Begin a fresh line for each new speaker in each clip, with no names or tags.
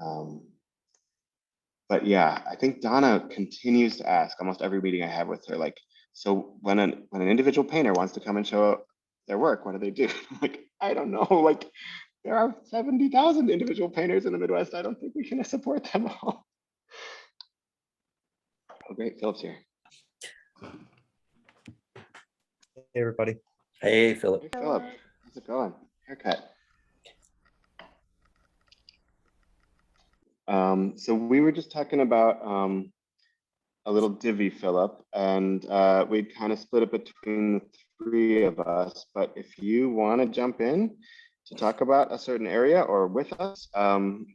Um, but yeah, I think Donna continues to ask almost every meeting I have with her, like, so when an individual painter wants to come and show their work, what do they do? I'm like, I don't know. Like, there are 70,000 individual painters in the Midwest. I don't think we can support them all. Oh, great. Philip's here.
Hey, everybody.
Hey, Philip.
Hey, Philip. How's it going? Haircut. So we were just talking about a little divvy, Philip, and we'd kind of split it between the three of us. But if you want to jump in to talk about a certain area or with us, for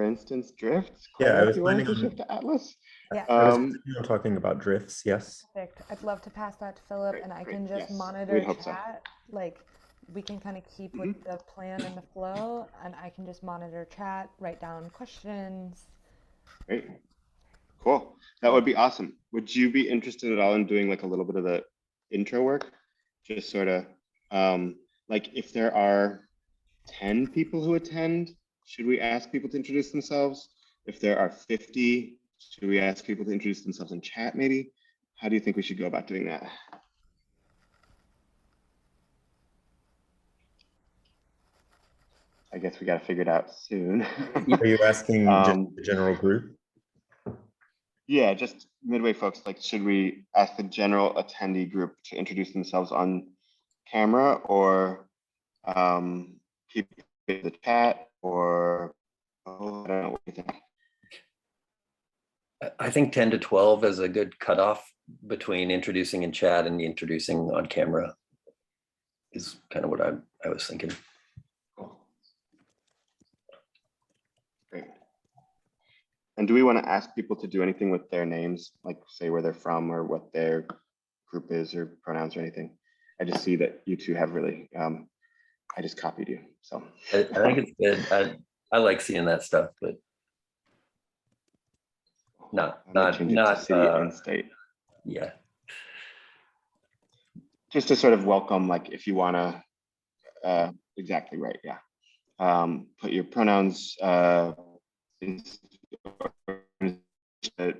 instance, drifts.
Yeah, I was
if you wanted to shift to Atlas.
Yeah.
I was talking about drifts, yes.
Perfect. I'd love to pass that to Philip,
Great,
and I
great,
can just
yes.
monitor
We'd hope so.
chat. Like, we can kind of keep with the plan and the flow, and I can just monitor chat, write down questions.
Great. Cool. That would be awesome. Would you be interested at all in doing like a little bit of the intro work? Just sort of like if there are 10 people who attend, should we ask people to introduce themselves? If there are 50, should we ask people to introduce themselves in chat maybe? How do you think we should go about doing that? I guess we got to figure it out soon.
Are you asking just the general group?
Yeah, just Midway folks, like, should we ask the general attendee group to introduce themselves on camera or keep it in the chat or, oh, I don't know what you think.
I think 10 to 12 is a good cutoff between introducing in chat and introducing on camera is kind of what I was thinking.
Cool. Great. And do we want to ask people to do anything with their names, like say where they're from or what their group is or pronouns or anything? I just see that you two have really, I just copied you, so.
I think it's good. I like seeing that stuff, but not
city and state.
Yeah.
Just to sort of welcome, like if you want to, exactly right, yeah. Put your pronouns in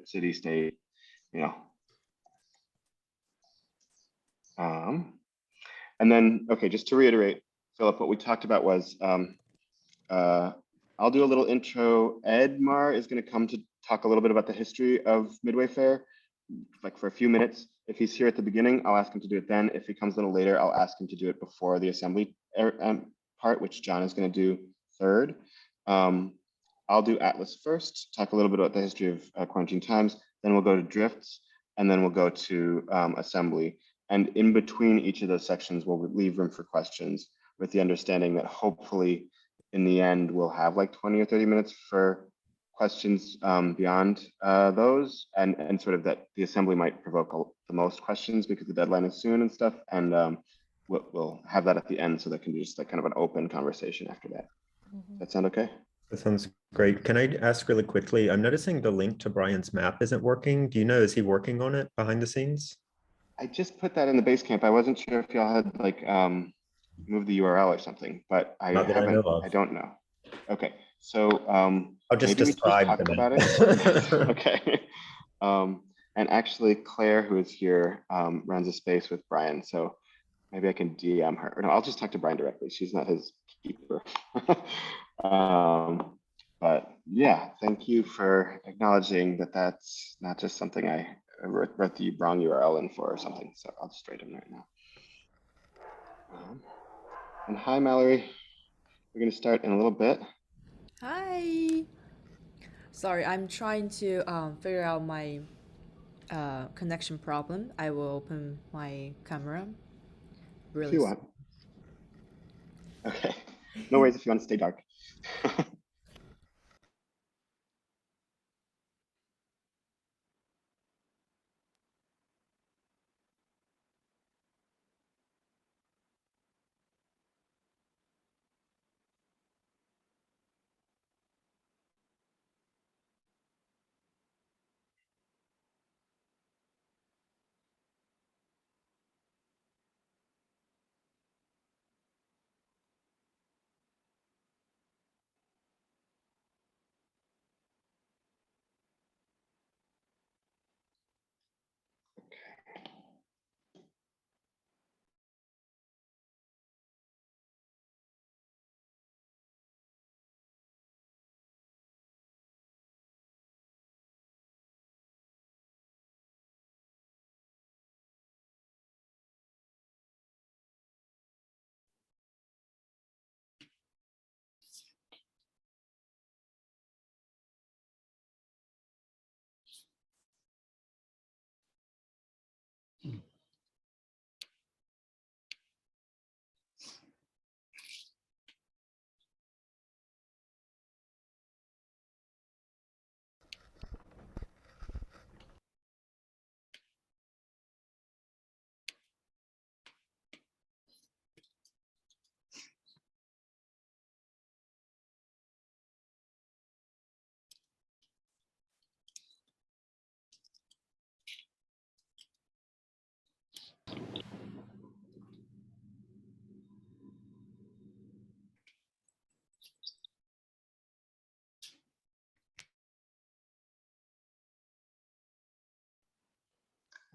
city, state, you know. And then, okay, just to reiterate, Philip, what we talked about was, I'll do a little intro. Edmar is going to come to talk a little bit about the history of MdWfair, like for a few minutes. If he's here at the beginning, I'll ask him to do it then. If he comes a little later, I'll ask him to do it before the assembly part, which John is going to do third. I'll do Atlas first, talk a little bit about the history of quarantine times, then we'll go to drifts, and then we'll go to assembly. And in between each of those sections, we'll leave room for questions with the understanding that hopefully in the end, we'll have like 20 or 30 minutes for questions beyond those, and sort of that the assembly might provoke the most questions because the deadline is soon and stuff. And we'll have that at the end so that can be just like kind of an open conversation after that. Does that sound okay?
That sounds great. Can I ask really quickly? I'm noticing the link to Brian's map isn't working. Do you know, is he working on it behind the scenes?
I just put that in the Basecamp. I wasn't sure if y'all had like moved the URL or something, but I
Not that I know of.
I don't know. Okay, so
I'll just
maybe we
describe
talk about it. Okay. And actually, Claire, who is here, runs a space with Brian, so maybe I can DM her. No, I'll just talk to Brian directly. She's not his keeper. But yeah, thank you for acknowledging that that's not just something I wrote the wrong URL in for or something. So I'll just write him right now. And hi, Mallory. We're going to start in a little bit.
Hi. Sorry, I'm trying to figure out my connection problem. I will open my camera really
if you want. Okay. No worries if you want to stay dark.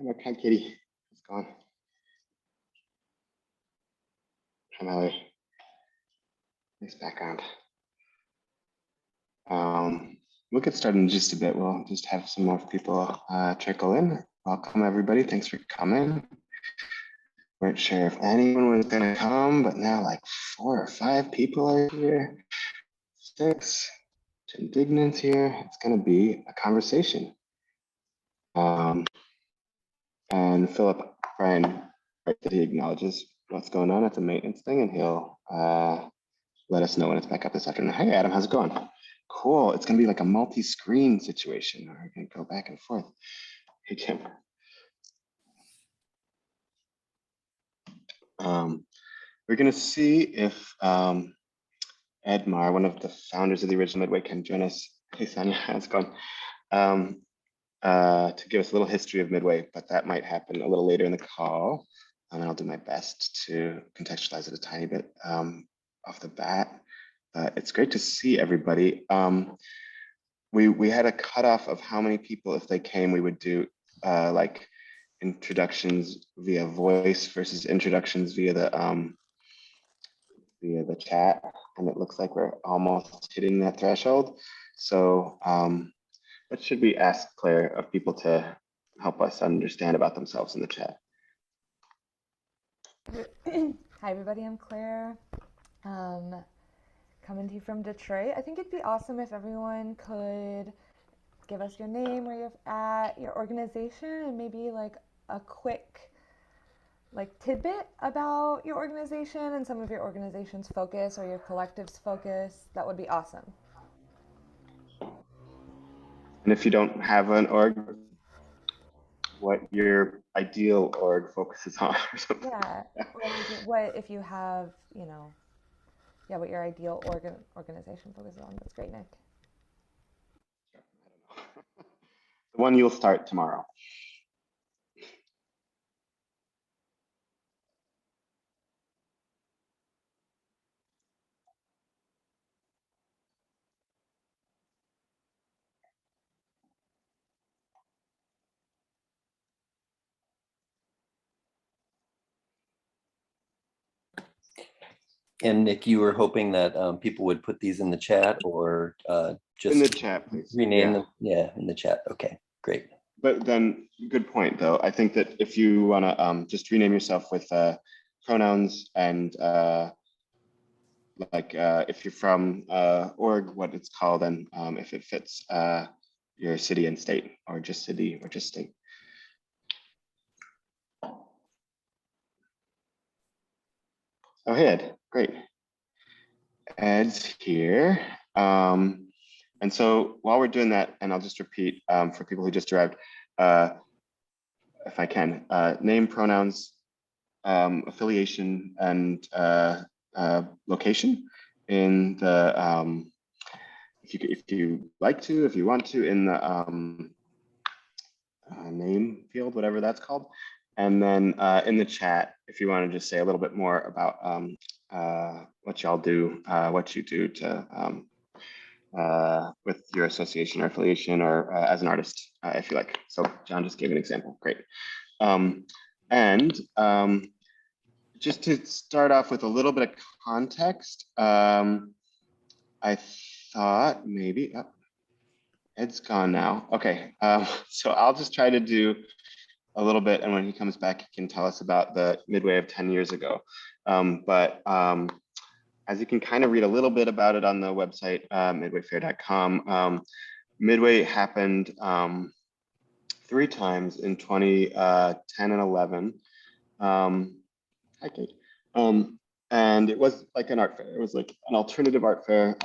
Hi, Katie. It's gone. Hi, Mallory. Nice background. We'll get started in just a bit. We'll just have some more people trickle in. Welcome, everybody. Thanks for coming. Weren't sure if anyone was going to come, but now like 4 or 5 people are here. 6. Indignant's here. It's going to be a conversation. And Philip, Brian, right, that he acknowledges what's going on. It's a maintenance thing, and he'll let us know when it's back up this afternoon. Hey, Adam, how's it going? Cool. It's going to be like a multi-screen situation. We're going to go back and forth. Hey, Kim. We're going to see if Edmar, one of the founders of the original Midway, can join us. Hey, Sonia, how's it going? To give us a little history of Midway, but that might happen a little later in the call. And I'll do my best to contextualize it a tiny bit off the bat. It's great to see everybody. We had a cutoff of how many people, if they came, we would do like introductions via voice versus introductions via the chat, and it looks like we're almost hitting that threshold. So what should we ask, Claire, of people to help us understand about themselves in the chat?
Hi everybody, I'm Claire. Coming to you from Detroit. I think it'd be awesome if everyone could give us your name, where you're at, your organization, and maybe like a quick tidbit about your organization and some of your organization's focus or your collective's focus. That would be awesome.
And if you don't have an org, what your ideal org focuses on or something.
Yeah, or what if you have, what your ideal organization focuses on. That's great, Nick.
The one you'll start tomorrow.
And Nick, you were hoping that people would put these in the chat or just
in the chat, please.
Rename them. Yeah, in the chat. Okay, great.
But then, good point, though. I think that if you want to just rename yourself with pronouns and if you're from org, what it's called, and if it fits your city and state, or just city or just state. Oh, hey, Ed. Great. Ed's here. And so while we're doing that, and I'll just repeat for people who just arrived, if I can, name, pronouns, affiliation, and location in the, if you like to, if you want to, in the name field, whatever that's called. And then in the chat, if you want to just say a little bit more about what y'all do, what you do to with your association or affiliation, or as an artist, if you like. So John just gave an example. Great. Just to start off with a little bit of context, I thought maybe, oh, Ed's gone now. Okay, so I'll just try to do a little bit, and when he comes back, he can tell us about the Midway of 10 years ago. As you can kind of read a little bit about it on the website, MdWfair.com, Midway happened 3 times in 2010 and 11. Hi, Kate. And it was like an art fair. It was like an alternative art fair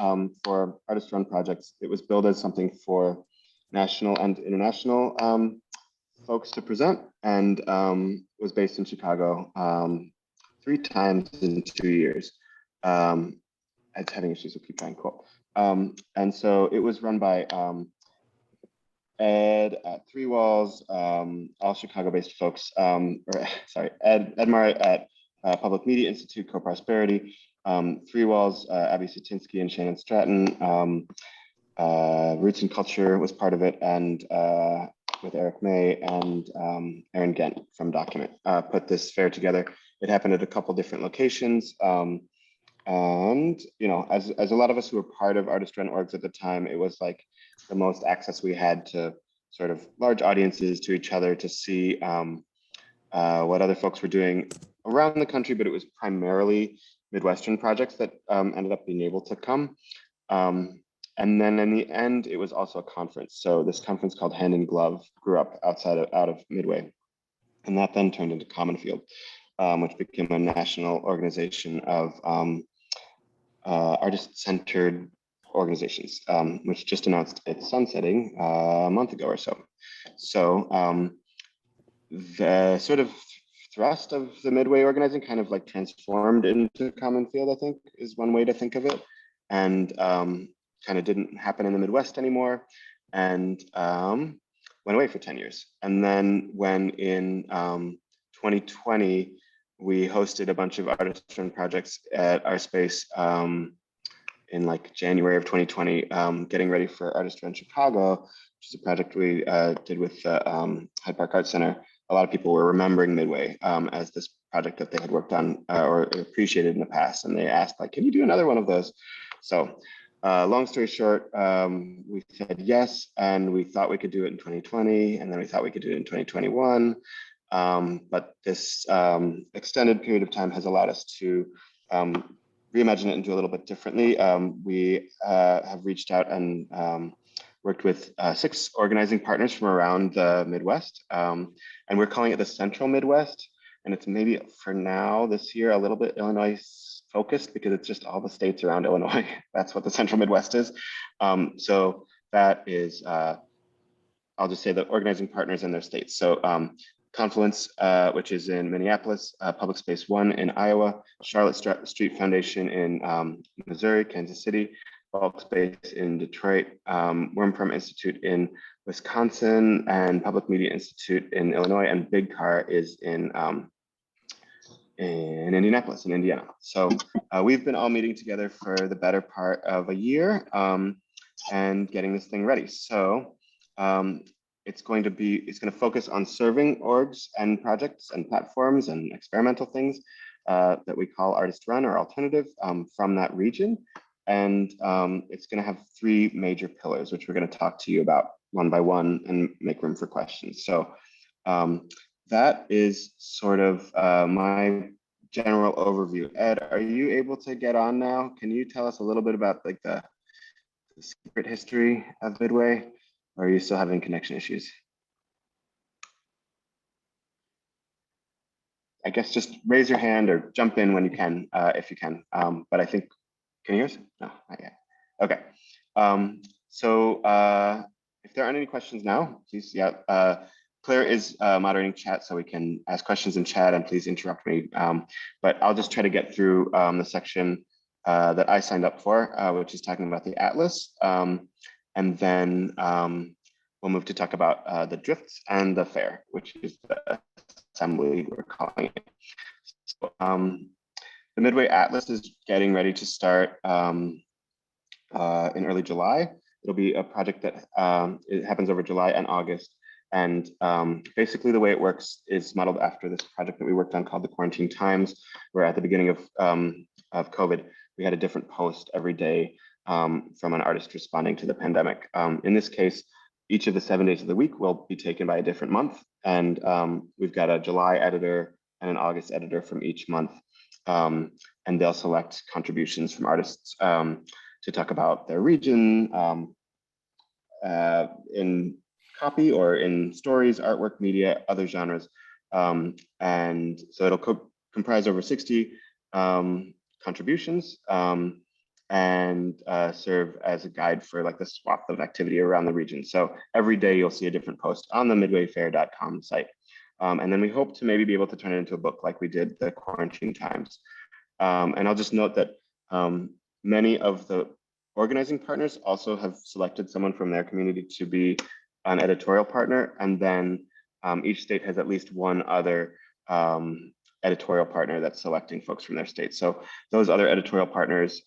for artist-run projects. It was billed as something for national and international folks to present, and was based in Chicago 3 times in 2 years. It's having issues with keep trying, cool. And so it was run by Ed at Three Walls, all Chicago-based folks, Edmar at Public Media Institute, Co-Prosperity, Three Walls, Abby Satinsky and Shannon Stratton, Roots and Culture was part of it, and with Eric May and Aaron Gent from Document put this fair together. It happened at a couple different locations. And, you know, as a lot of us who were part of artist-run orgs at the time, it was like the most access we had to sort of large audiences, to each other, to see what other folks were doing around the country, but it was primarily Midwestern projects that ended up being able to come. And then in the end, it was also a conference. So this conference called Hand in Glove grew up out of Midway. And that then turned into Common Field, which became a national organization of artist-centered organizations, which just announced its sunsetting a month ago or so. So the sort of thrust of the Midway organizing kind of like transformed into Common Field, I think, is one way to think of it. And kind of didn't happen in the Midwest anymore, and went away for 10 years. And then when in 2020, we hosted a bunch of artist-run projects at our space in like January of 2020, getting ready for Artist-Run Chicago, which is a project we did with the Hyde Park Art Center. A lot of people were remembering Midway as this project that they had worked on or appreciated in the past. And they asked, like, can you do another one of those? So long story short, we said yes, and we thought we could do it in 2020, and then we thought we could do it in 2021. But this extended period of time has allowed us to reimagine it and do a little bit differently. We have reached out and worked with 6 organizing partners from around the Midwest, and we're calling it the Central Midwest. And it's maybe for now this year a little bit Illinois focused, because it's just all the states around Illinois. That's what the Central Midwest is. So that is, I'll just say the organizing partners and their states. So Confluence, which is in Minneapolis, Public Space One in Iowa, Charlotte Street Foundation in Missouri, Kansas City, Bulk Space in Detroit, Wormform Institute in Wisconsin, and Public Media Institute in Illinois, and Big Car is in Indianapolis, in Indiana. So we've been all meeting together for the better part of a year and getting this thing ready. So it's going to focus on serving orgs and projects and platforms and experimental things that we call artist run or alternative from that region. And it's going to have 3 major pillars, which we're going to talk to you about one by one and make room for questions. So that is sort of my general overview. Ed, are you able to get on now? Can you tell us a little bit about like the secret history of Midway, or are you still having connection issues? I guess just raise your hand or jump in when you can, if you can. But I think, can you hear us? No, not yet. Okay. So if there aren't any questions now, please, Claire is moderating chat, so we can ask questions in chat, and please interrupt me. But I'll just try to get through the section that I signed up for, which is talking about the Atlas. And then we'll move to talk about the drifts and the fair, which is the assembly we're calling it. So, the Midway Atlas is getting ready to start in early July. It'll be a project that it happens over July and August. And basically the way it works is modeled after this project that we worked on called the Quarantine Times, where at the beginning of COVID, we had a different post every day from an artist responding to the pandemic. In this case, each of the 7 days of the week will be taken by a different month. And we've got a July editor and an August editor from each month. And they'll select contributions from artists to talk about their region in copy or in stories, artwork, media, other genres. And so it'll comprise over 60 contributions and serve as a guide for like the swath of activity around the region. So every day you'll see a different post on the MdWfair.com site. And then we hope to maybe be able to turn it into a book like we did the Quarantine Times. And I'll just note that many of the organizing partners also have selected someone from their community to be an editorial partner. And then each state has at least one other editorial partner that's selecting folks from their state. So those other editorial partners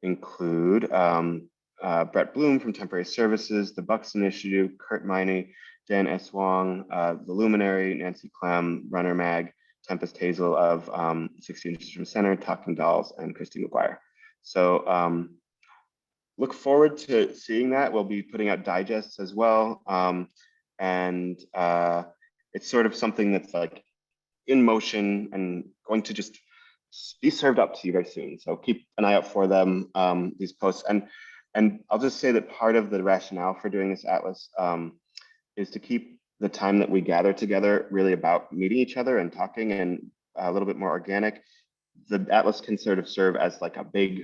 include Brett Bloom from Temporary Services, the Bucks Initiative, Kurt Miney, Dan S. Wong, The Luminary, Nancy Clem, Runner Mag, Tempest Hazel of 60 Inches from Center, Talking Dolls, and Christy McGuire. So look forward to seeing that. We'll be putting out digests as well. And it's sort of something that's like in motion and going to just be served up to you very soon. So keep an eye out for them, these posts. And I'll just say that part of the rationale for doing this atlas is to keep the time that we gather together really about meeting each other and talking and a little bit more organic. The atlas can sort of serve as like a big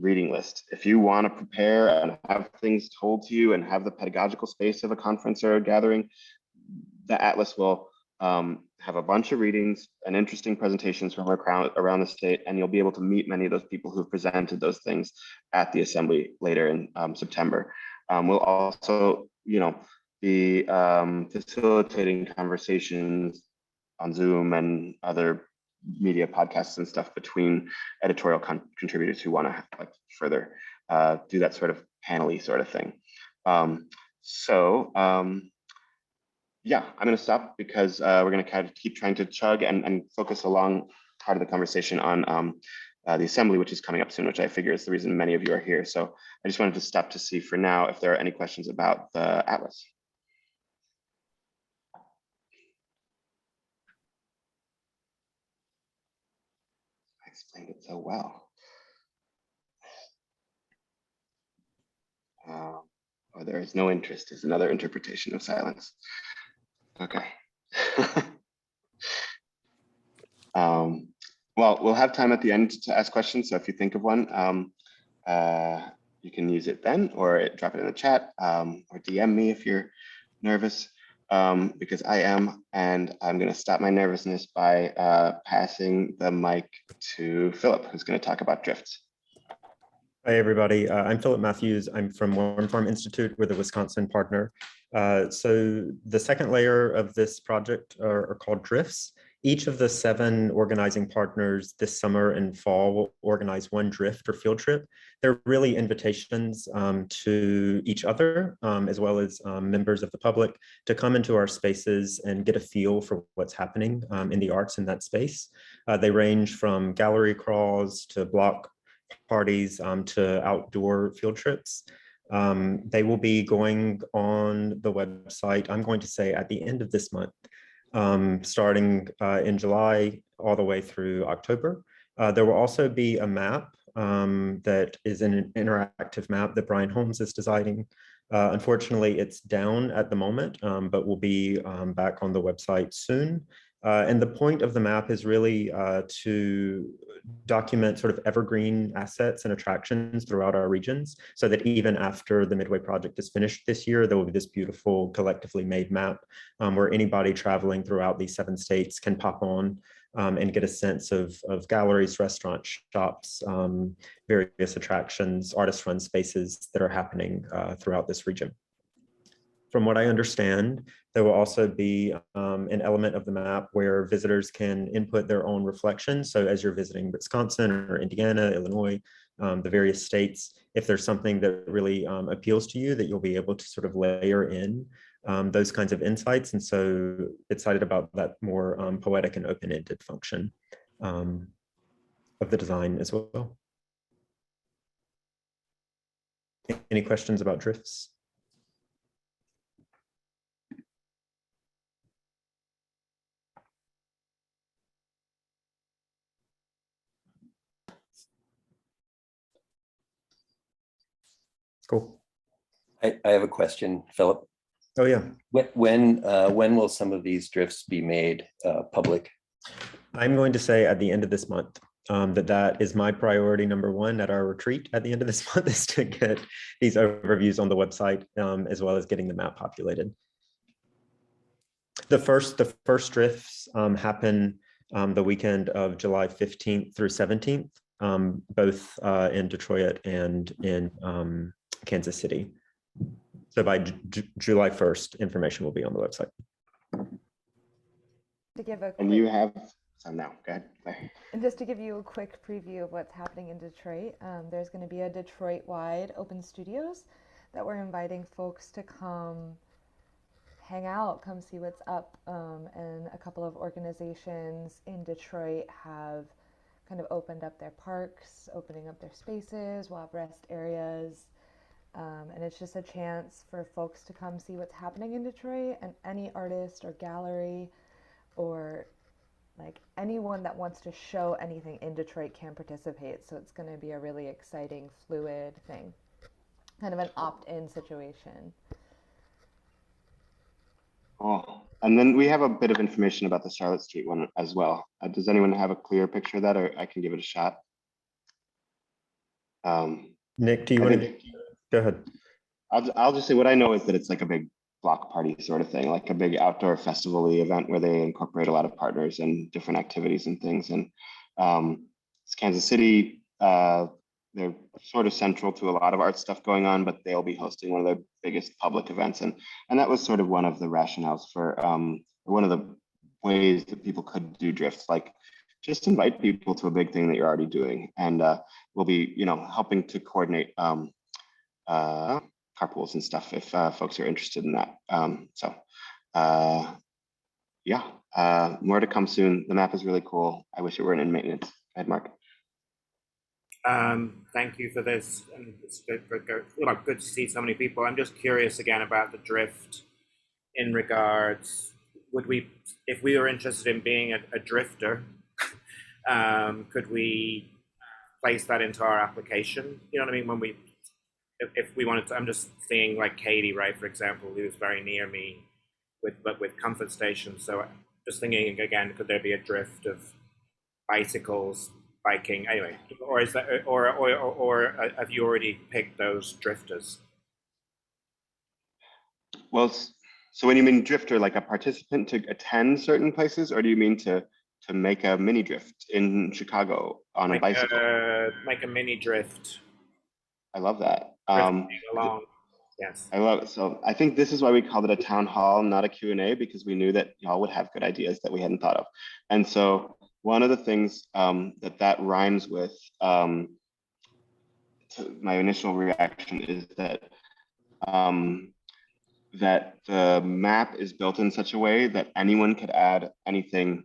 reading list. If you want to prepare and have things told to you and have the pedagogical space of a conference or a gathering, the atlas will have a bunch of readings and interesting presentations from around the state, and you'll be able to meet many of those people who've presented those things at the assembly later in September. We'll also, be facilitating conversations on Zoom and other media podcasts and stuff between editorial contributors who want to like further do that sort of panel-y sort of thing. Yeah, I'm going to stop because we're going to kind of keep trying to chug and focus a long part of the conversation on the assembly, which is coming up soon, which I figure is the reason many of you are here. So I just wanted to stop to see for now if there are any questions about the atlas. I explained it so well. Or there is no interest is another interpretation of silence. Okay. Well, we'll have time at the end to ask questions. So if you think of one, you can use it then, or drop it in the chat, or DM me if you're nervous, because I am, and I'm going to stop my nervousness by passing the mic to Philip, who's going to talk about drifts.
Hi, everybody. I'm Philip Matthews. I'm from Worm Farm Institute. We're the Wisconsin partner. So the second layer of this project are called drifts. Each of the 7 organizing partners this summer and fall will organize one drift or field trip. They're really invitations to each other, as well as members of the public, to come into our spaces and get a feel for what's happening in the arts in that space. They range from gallery crawls to block parties to outdoor field trips. They will be going on the website, I'm going to say at the end of this month, starting in July all the way through October. There will also be a map that is an interactive map that Brian Holmes is designing. Unfortunately, it's down at the moment, but will be back on the website soon. And the point of the map is really to document sort of evergreen assets and attractions throughout our regions, so that even after the Midway project is finished this year, there will be this beautiful collectively made map where anybody traveling throughout these 7 states can pop on and get a sense of galleries, restaurants, shops, various attractions, artist-run spaces that are happening throughout this region. From what I understand, there will also be an element of the map where visitors can input their own reflections. So as you're visiting Wisconsin or Indiana, Illinois, the various states, if there's something that really appeals to you, that you'll be able to sort of layer in those kinds of insights. And so excited about that more poetic and open-ended function of the design as well. Any questions about drifts? Cool.
I have a question, Philip.
Oh yeah.
When will some of these drifts be made public?
I'm going to say at the end of this month. That is my priority number 1 at our retreat at the end of this month, is to get these overviews on the website, as well as getting the map populated. The first drifts happen the weekend of July 15th through 17th, both in Detroit and in Kansas City. So by July 1st, information will be on the website.
To give a
And
quick,
you have some now. Go ahead. Claire.
and just to give you a quick preview of what's happening in Detroit, there's going to be a Detroit-wide open studios that we're inviting folks to come hang out, come see what's up. And a couple of organizations in Detroit have kind of opened up their parks, opening up their spaces, we'll have rest areas. And it's just a chance for folks to come see what's happening in Detroit, and any artist or gallery or like anyone that wants to show anything in Detroit can participate. So it's going to be a really exciting, fluid thing, kind of an opt-in situation.
Oh, and then we have a bit of information about the Charlotte Street one as well. Does anyone have a clear picture of that, or I can give it a shot?
Nick, do you
I
want to
think
go ahead?
I'll just say what I know is that it's like a big block party sort of thing, like a big outdoor festival-y event where they incorporate a lot of partners and different activities and things. And it's Kansas City. They're sort of central to a lot of art stuff going on, but they'll be hosting one of their biggest public events. And that was sort of one of the rationales for one of the ways that people could do drifts, like just invite people to a big thing that you're already doing. And we'll be, helping to coordinate carpools and stuff if folks are interested in that. More to come soon. The map is really cool. I wish it weren't in maintenance. Go ahead, Mark.
Thank you for this, and it's good to see so many people. I'm just curious again about the drift in regards, if we were interested in being a drifter, could we place that into our application? You know what I mean? If we wanted to, I'm just seeing like Katie, right, for example, who's very near me with comfort stations. So just thinking again, could there be a drift of bicycles, biking, anyway, or is that, or have you already picked those drifters?
Well, so when you mean drifter, like a participant to attend certain places, or do you mean to make a mini drift in Chicago on a bicycle?
Make a mini drift.
I love that.
Along. Yes. I
love it. So I think this is why we called it a town hall, not a Q&A, because we knew that y'all would have good ideas that we hadn't thought of. And so one of the things that rhymes with, my initial reaction is that that the map is built in such a way that anyone could add anything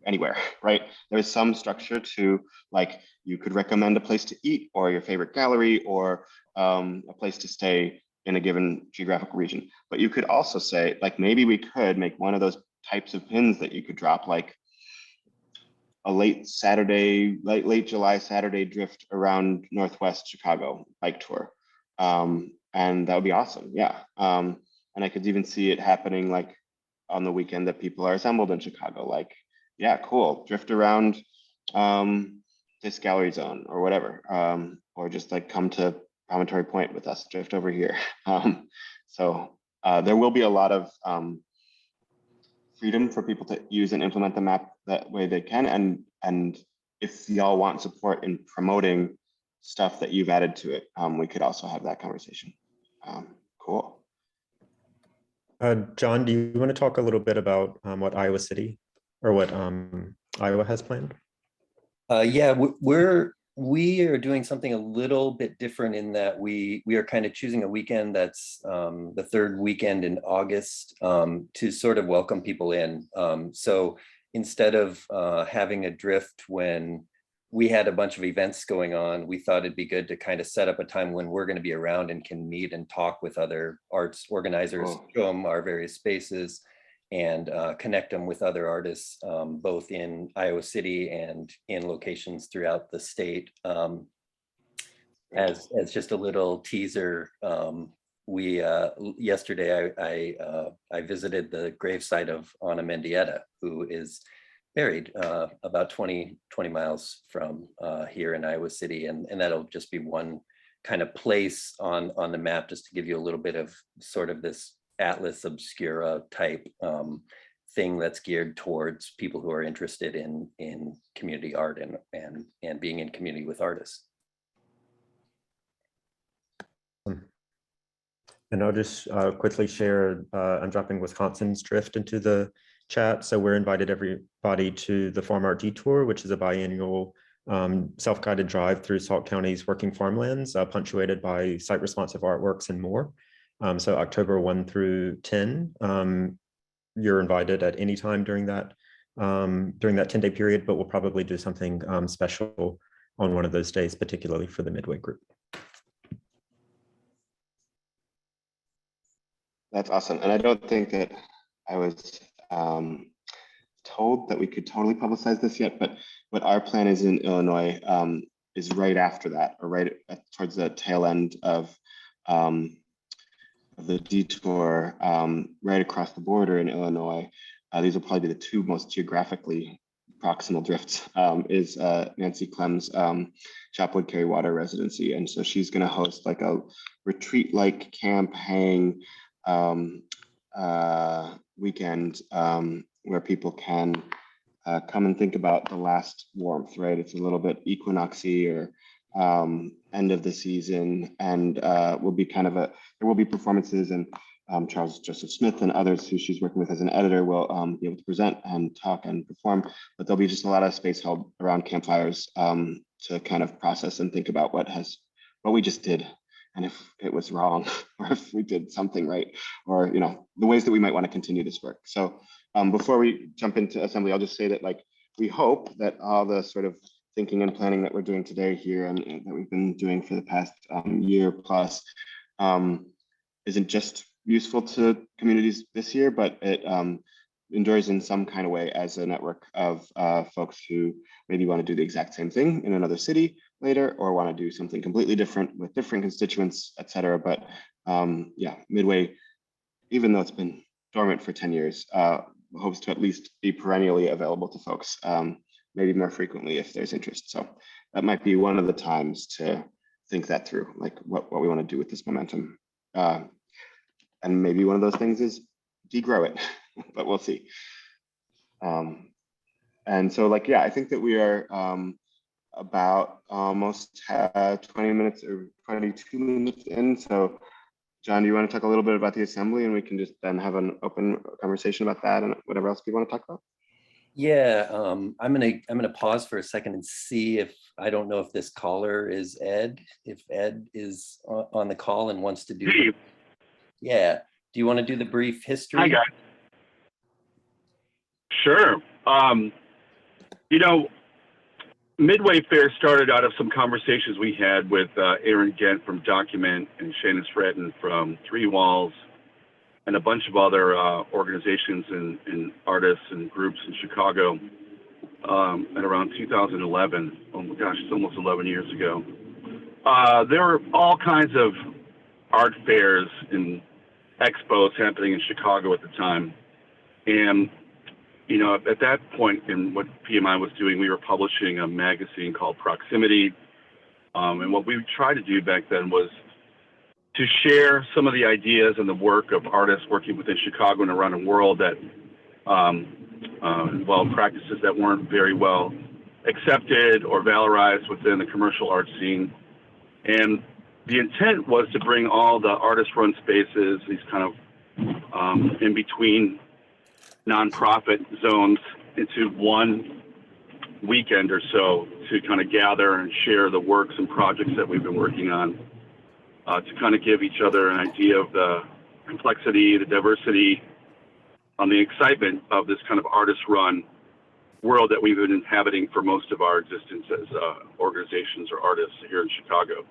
anywhere, right? There's some structure to, like, you could recommend a place to eat or your favorite gallery or a place to stay in a given geographical region. But you could also say, like, maybe we could make one of those types of pins that you could drop, like a late July Saturday drift around Northwest Chicago bike tour. And that would be awesome. Yeah. And I could even see it happening like on the weekend that people are assembled in Chicago, like, yeah, cool, drift around this gallery zone or whatever, or just like come to Promontory Point with us, drift over here. So there will be a lot of freedom for people to use and implement the map that way they can. And if y'all want support in promoting stuff that you've added to it, we could also have that conversation. Cool.
John, do you want to talk a little bit about what Iowa City or what Iowa has planned?
Yeah, we are doing something a little bit different in that we are kind of choosing a weekend that's the third weekend in August to sort of welcome people in. So instead of having a drift when we had a bunch of events going on, we thought it'd be good to kind of set up a time when we're going to be around and can meet and talk with other arts organizers, show them our various spaces, and connect them with other artists, both in Iowa City and in locations throughout the state. As just a little teaser, yesterday I visited the gravesite of Anna Mendieta, who is buried about 20 miles from here in Iowa City, and that'll just be one kind of place on the map, just to give you a little bit of sort of this Atlas Obscura type thing that's geared towards people who are interested in community art and being in community with artists.
And I'll just quickly share, I'm dropping Wisconsin's drift into the chat. So we're invited everybody to the Farm Art Detour, which is a biannual self-guided drive through Sauk County's working farmlands, punctuated by site responsive artworks and more. So October 1 through 10. You're invited at any time during that 10-day period, but we'll probably do something special on one of those days, particularly for the Midway group.
That's awesome. And I don't think that I was told that we could totally publicize this yet, but what our plan is in Illinois is right after that, or towards the tail end of the detour, right across the border in Illinois. These will probably be the two most geographically proximal drifts, is Nancy Clem's Chapwood Carrywater residency. And so she's going to host like a retreat-like camp hang weekend where people can come and think about the last warmth, right? It's a little bit equinoxy or end of the season, and will be kind of there will be performances, and Charles Joseph Smith and others who she's working with as an editor will be able to present and talk and perform, but there'll be just a lot of space held around campfires to kind of process and think about what we just did, and if it was wrong, or if we did something right, or the ways that we might want to continue this work. So before we jump into assembly, I'll just say that we hope that all the sort of thinking and planning that we're doing today here and that we've been doing for the past year plus isn't just useful to communities this year, but it endures in some kind of way as a network of folks who maybe want to do the exact same thing in another city later, or want to do something completely different with different constituents, et cetera. But yeah, Midway, even though it's been dormant for 10 years, hopes to at least be perennially available to folks, maybe more frequently if there's interest. So that might be one of the times to think that through, like what we want to do with this momentum. And maybe one of those things is degrow it, but we'll see. And so yeah, I think that we are about almost 20 minutes or 22 minutes in. So John, do you want to talk a little bit about the assembly, and we can just then have an open conversation about that and whatever else people want to talk about?
Yeah, I'm gonna pause for a second and see if, I don't know if this caller is Ed, if Ed is on the call and wants to do.
Steve.
Yeah, do you want to do the brief history?
Hi, guys. Sure. MdWfair started out of some conversations we had with Aaron Gent from Document and Shannon Stratton from Three Walls and a bunch of other organizations and artists and groups in Chicago at around 2011. Oh my gosh, it's almost 11 years ago. There were all kinds of art fairs and expos happening in Chicago at the time. And at that point in what PMI was doing, we were publishing a magazine called Proximity. And what we tried to do back then was to share some of the ideas and the work of artists working within Chicago and around the world that involved practices that weren't very well accepted or valorized within the commercial art scene. And the intent was to bring all the artist-run spaces, these kind of in-between nonprofit zones, into one weekend or so to kind of gather and share the works and projects that we've been working on, to kind of give each other an idea of the complexity, the diversity, the excitement of this kind of artist-run world that we've been inhabiting for most of our existence as organizations or artists here in Chicago.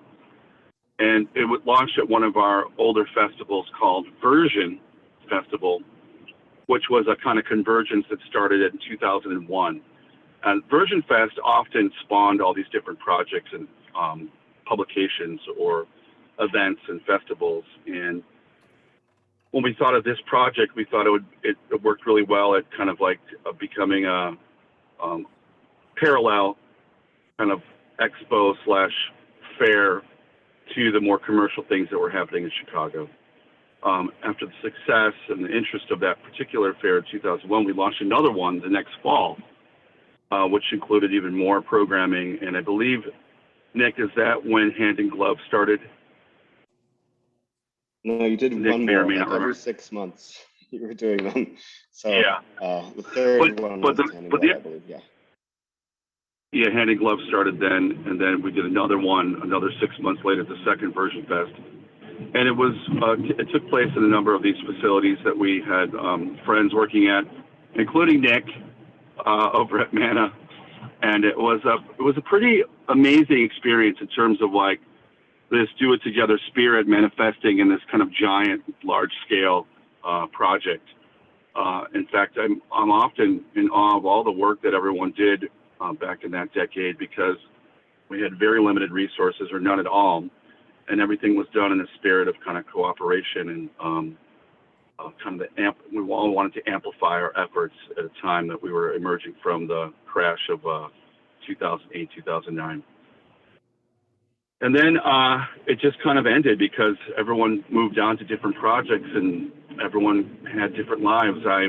And it was launched at one of our older festivals called Version Festival, which was a kind of convergence that started in 2001. And Version Fest often spawned all these different projects and publications or events and festivals. And when we thought of this project, we thought it worked really well at kind of like becoming a parallel kind of expo / fair to the more commercial things that were happening in Chicago. After the success and the interest of that particular fair in 2001, we launched another one the next fall, which included even more programming. And I believe, Nick, is that when Hand in Glove started?
No, you did
Nick
one
may or
more
may not
every
remember.
6 months. You were doing them. So
Yeah.
The third one was Hand in Glove, I believe, yeah.
Yeah, Hand in Glove started then, and then we did another one, another 6 months later, the second Version Fest. And it took place in a number of these facilities that we had friends working at, including Nick over at Mana. And it was a pretty amazing experience in terms of like this do it together spirit manifesting in this kind of giant, large scale project. In fact, I'm often in awe of all the work that everyone did back in that decade, because we had very limited resources or none at all, and everything was done in a spirit of kind of cooperation and we all wanted to amplify our efforts at a time that we were emerging from the crash of 2008, 2009. And then it just kind of ended because everyone moved on to different projects and everyone had different lives. I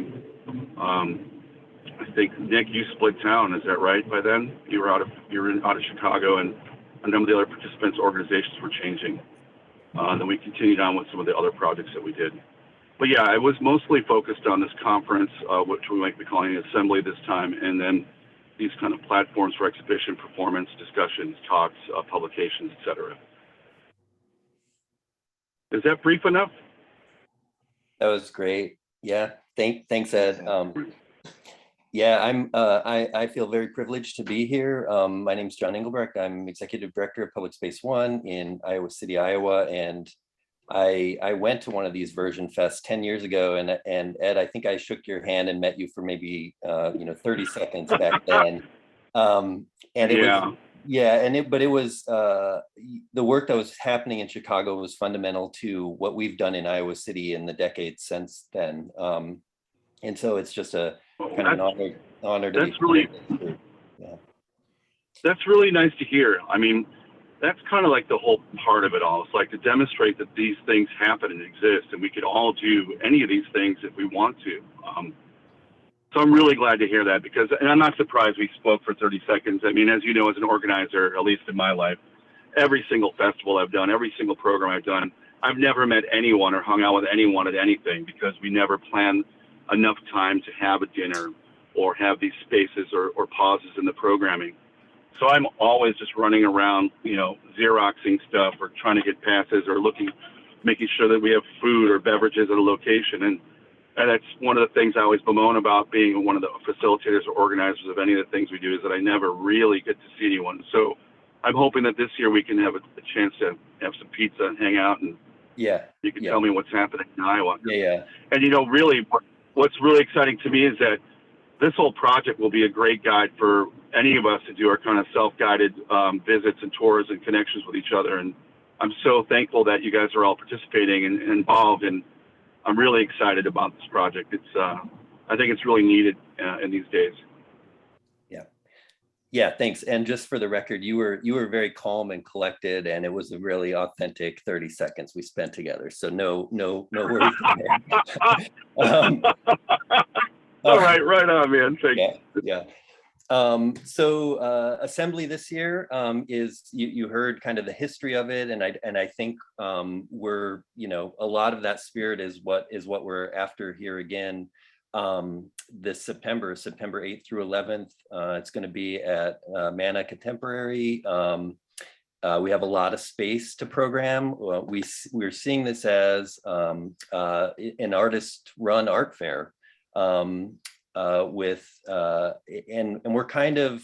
think, Nick, you split town, is that right? By then you were out of Chicago, and a number of the other participants' organizations were changing. Then we continued on with some of the other projects that we did. But yeah, I was mostly focused on this conference, which we might be calling an assembly this time, and then these kind of platforms for exhibition, performance, discussions, talks, publications, etc. Is that brief enough?
That was great. Yeah, thanks, Ed. Yeah, I feel very privileged to be here. My name is John Engelbrecht. I'm Executive Director of Public Space One in Iowa City, Iowa, and I went to one of these Version Fests 10 years ago, and Ed, I think I shook your hand and met you for maybe 30 seconds back then. And it was, yeah, but it was the work that was happening in Chicago was fundamental to what we've done in Iowa City in the decades since then. And so it's just a kind of an honor to be really, yeah.
That's really nice to hear. I mean, that's kind of like the whole part of it all. It's like to demonstrate that these things happen and exist, and we could all do any of these things if we want to. So I'm really glad to hear that, because, and I'm not surprised we spoke for 30 seconds. I mean, as you know, as an organizer, at least in my life, every single festival I've done, every single program I've done, I've never met anyone or hung out with anyone at anything, because we never plan enough time to have a dinner or have these spaces or pauses in the programming. So I'm always just running around, Xeroxing stuff or trying to get passes or making sure that we have food or beverages at a location. And that's one of the things I always bemoan about being one of the facilitators or organizers of any of the things we do, is that I never really get to see anyone. So I'm hoping that this year we can have a chance to have some pizza and hang out, and you can tell me what's happening in Iowa.
Yeah.
And really, what's really exciting to me is that this whole project will be a great guide for any of us to do our kind of self-guided visits and tours and connections with each other. And I'm so thankful that you guys are all participating and involved, and I'm really excited about this project. It's I think it's really needed in these days.
Yeah, thanks. And just for the record, you were very calm and collected, and it was a really authentic 30 seconds we spent together. So no worries there.
All right, right on, man. Thanks.
Yeah. So assembly this year is, you heard kind of the history of it, and I think we're, a lot of that spirit is what we're after here again. This September 8th through 11th, it's going to be at Mana Contemporary. We have a lot of space to program. We're seeing this as an artist-run art fair. And we're kind of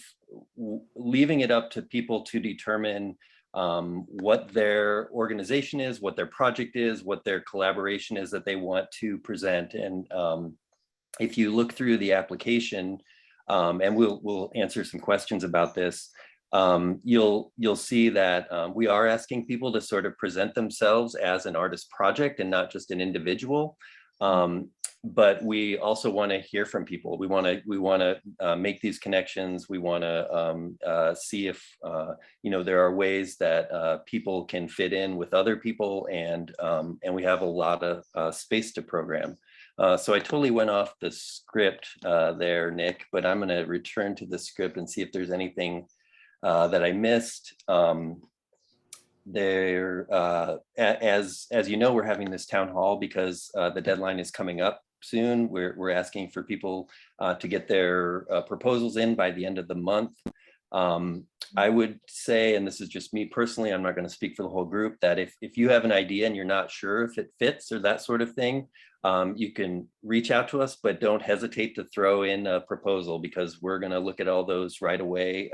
leaving it up to people to determine what their organization is, what their project is, what their collaboration is that they want to present. And if you look through the application, and we'll answer some questions about this, you'll see that we are asking people to sort of present themselves as an artist project and not just an individual. But we also want to hear from people. We want to make these connections. We want to see if there are ways that people can fit in with other people, and we have a lot of space to program. So I totally went off the script there, Nick, but I'm going to return to the script and see if there's anything that I missed. As you know, we're having this town hall because the deadline is coming up soon. We're asking for people to get their proposals in by the end of the month. I would say, and this is just me personally, I'm not going to speak for the whole group, that if you have an idea and you're not sure if it fits or that sort of thing, you can reach out to us, but don't hesitate to throw in a proposal, because we're going to look at all those right away,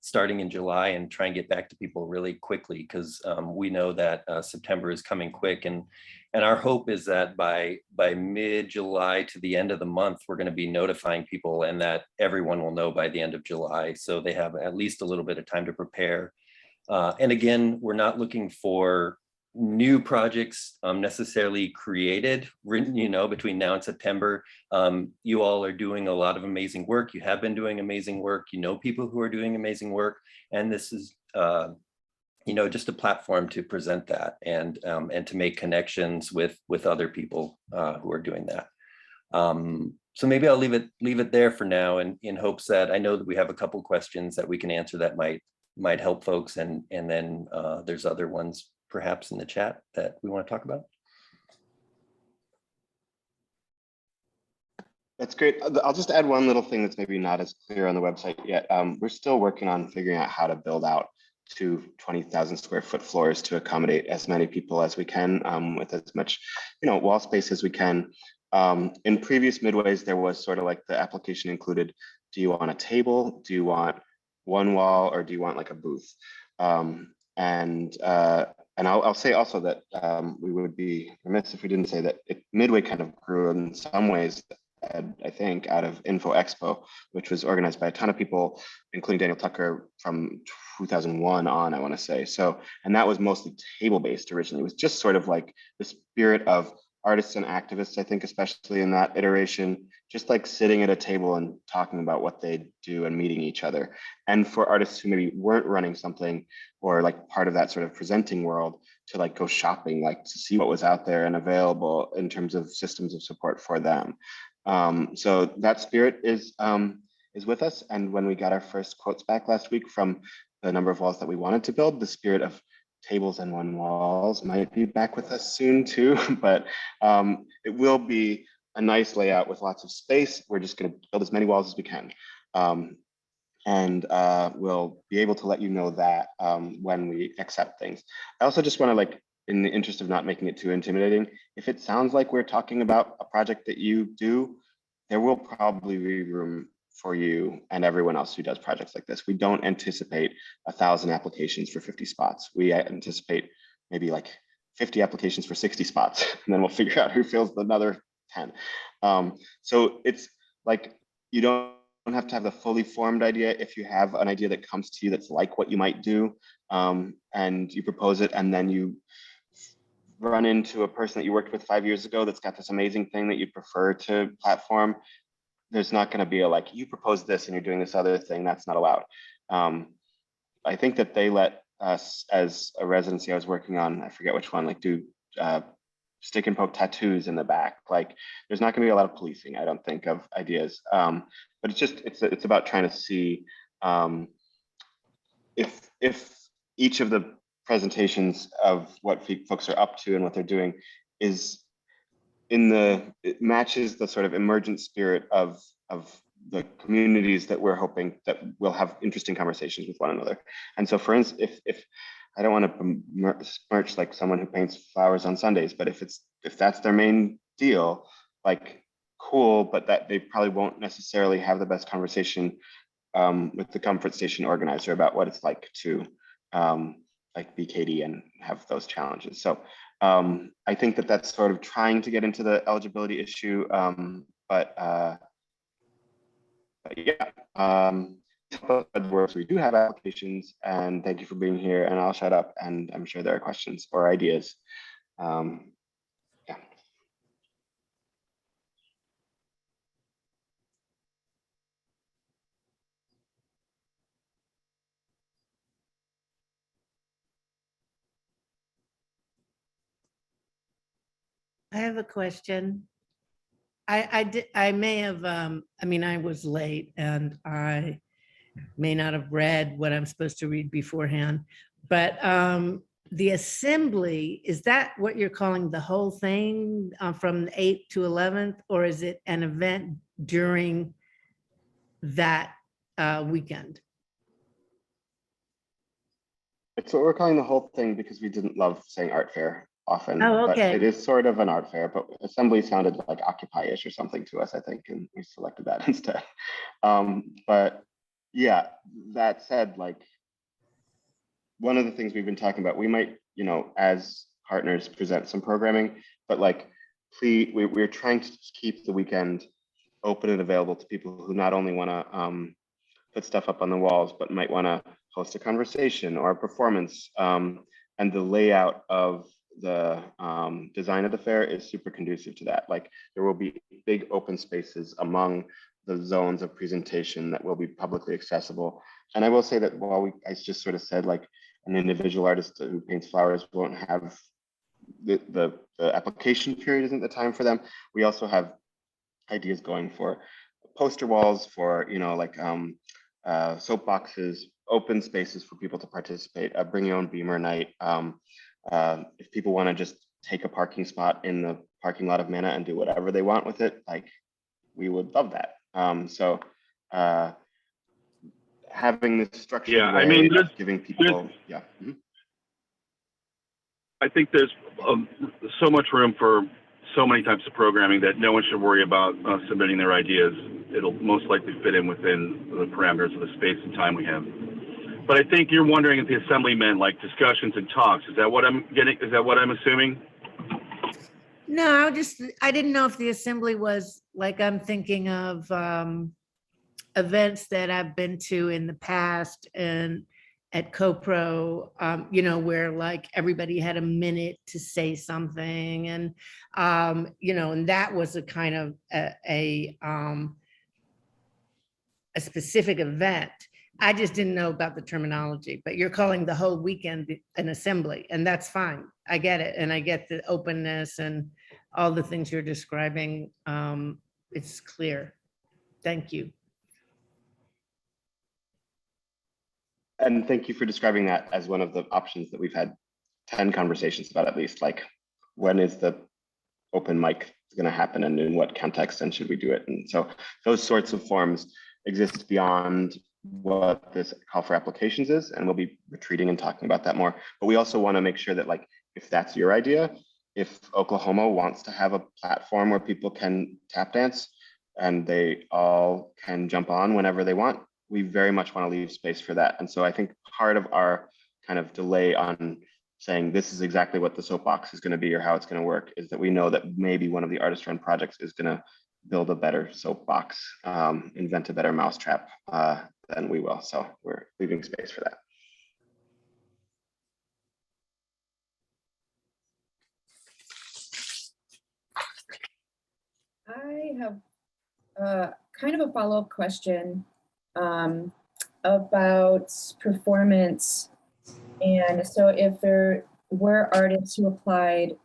starting in July, and try and get back to people really quickly, because we know that September is coming quick. And our hope is that by mid-July to the end of the month, we're going to be notifying people, and that everyone will know by the end of July. So they have at least a little bit of time to prepare. And again, we're not looking for new projects necessarily created, you know, between now and September. You all are doing a lot of amazing work. You have been doing amazing work. You know people who are doing amazing work. And this is, you know, just a platform to present that, and to make connections with other people who are doing that. So maybe I'll leave it there for now, and in hopes that I know that we have a couple questions that we can answer that might help folks, and then there's other ones perhaps in the chat that we want to talk about.
That's great. I'll just add one little thing that's maybe not as clear on the website yet. We're still working on figuring out how to build out to 20,000 square foot floors to accommodate as many people as we can, with as much, you know, wall space as we can. In previous Midways, there was sort of like the application included, do you want a table? Do you want one wall, or do you want like a booth? And I'll say also that we would be remiss if we didn't say that Midway kind of grew in some ways, I think, out of Info Expo, which was organized by a ton of people, including Daniel Tucker from 2001 on, I want to say. So, and that was mostly table-based originally. It was just sort of like the spirit of artists and activists, I think, especially in that iteration, just like sitting at a table and talking about what they do and meeting each other. And for artists who maybe weren't running something, or like part of that sort of presenting world, to like go shopping, like to see what was out there and available in terms of systems of support for them. So that spirit is with us. And when we got our first quotes back last week from the number of walls that we wanted to build, the spirit of tables and one walls might be back with us soon too, but it will be a nice layout with lots of space. We're just going to build as many walls as we can. And we'll be able to let you know that when we accept things. I also just want to, like, in the interest of not making it too intimidating, if it sounds like we're talking about a project that you do, there will probably be room for you and everyone else who does projects like this. We don't anticipate 1,000 applications for 50 spots. We anticipate maybe like 50 applications for 60 spots, and then we'll figure out who fills another 10. So it's like, you don't have to have the fully formed idea. If you have an idea that comes to you that's like what you might do, and you propose it, and then you run into a person that you worked with 5 years ago that's got this amazing thing that you prefer to platform, there's not going to be a like, you proposed this and you're doing this other thing. That's not allowed. I think that they let us, as a residency I was working on, I forget which one, like do stick and poke tattoos in the back. Like, there's not going to be a lot of policing, I don't think, of ideas. But it's just, it's about trying to see if each of the presentations of what folks are up to and what they're doing is it matches the sort of emergent spirit of the communities that we're hoping that we'll have interesting conversations with one another. And so, for instance, if I don't want to besmirch like someone who paints flowers on Sundays, but if that's their main deal, like, cool, but that they probably won't necessarily have the best conversation with the comfort station organizer about what it's like to like be Katie and have those challenges. So I think that that's sort of trying to get into the eligibility issue, but yeah, we do have applications, and thank you for being here, and I'll shut up, and I'm sure there are questions or ideas. Yeah.
I have a question. I may have, I mean, I was late and I may not have read what I'm supposed to read beforehand, but the assembly, is that what you're calling the whole thing from the 8th to 11th, or is it an event during that weekend?
It's what we're calling the whole thing because we didn't love saying art fair often,
Oh,
but
okay.
it is sort of an art fair, but assembly sounded like occupy-ish or something to us, I think, and we selected that instead. But yeah, that said, like, one of the things we've been talking about, we might, you know, as partners present some programming, but like, please, we're trying to keep the weekend open and available to people who not only want to put stuff up on the walls, but might want to host a conversation or a performance. And the layout of the design of the fair is super conducive to that. Like, there will be big open spaces among the zones of presentation that will be publicly accessible. And I will say that while I just sort of said, like, an individual artist who paints flowers won't have the application period isn't the time for them. We also have ideas going for poster walls, for, you know, like soapboxes, open spaces for people to participate, bring your own beamer night. If people want to just take a parking spot in the parking lot of Mana and do whatever they want with it, like, we would love that. So having this structured
Yeah,
way
I mean,
of giving people, yeah.
I think there's so much room for so many types of programming that no one should worry about submitting their ideas. It'll most likely fit in within the parameters of the space and time we have. But I think you're wondering if the assembly meant like discussions and talks. Is that what I'm getting? Is that what I'm assuming?
No, I didn't know if the assembly was like, I'm thinking of events that I've been to in the past and at CoPro, you know, where like everybody had a minute to say something, and you know, and that was a kind of a specific event. I just didn't know about the terminology, but you're calling the whole weekend an assembly, and that's fine. I get it. And I get the openness and all the things you're describing. It's clear. Thank you.
And thank you for describing that as one of the options that we've had 10 conversations about, at least, like, when is the open mic going to happen and in what context, and should we do it? And so those sorts of forms exist beyond what this call for applications is, and we'll be retreating and talking about that more. But we also want to make sure that, like, if that's your idea, if Oklahoma wants to have a platform where people can tap dance and they all can jump on whenever they want, we very much want to leave space for that. And so I think part of our kind of delay on saying this is exactly what the soapbox is going to be or how it's going to work is that we know that maybe one of the artist run projects is going to build a better soapbox, invent a better mousetrap than we will. So we're leaving space for that.
I have kind of a follow-up question about performance. And so if there were artists who applied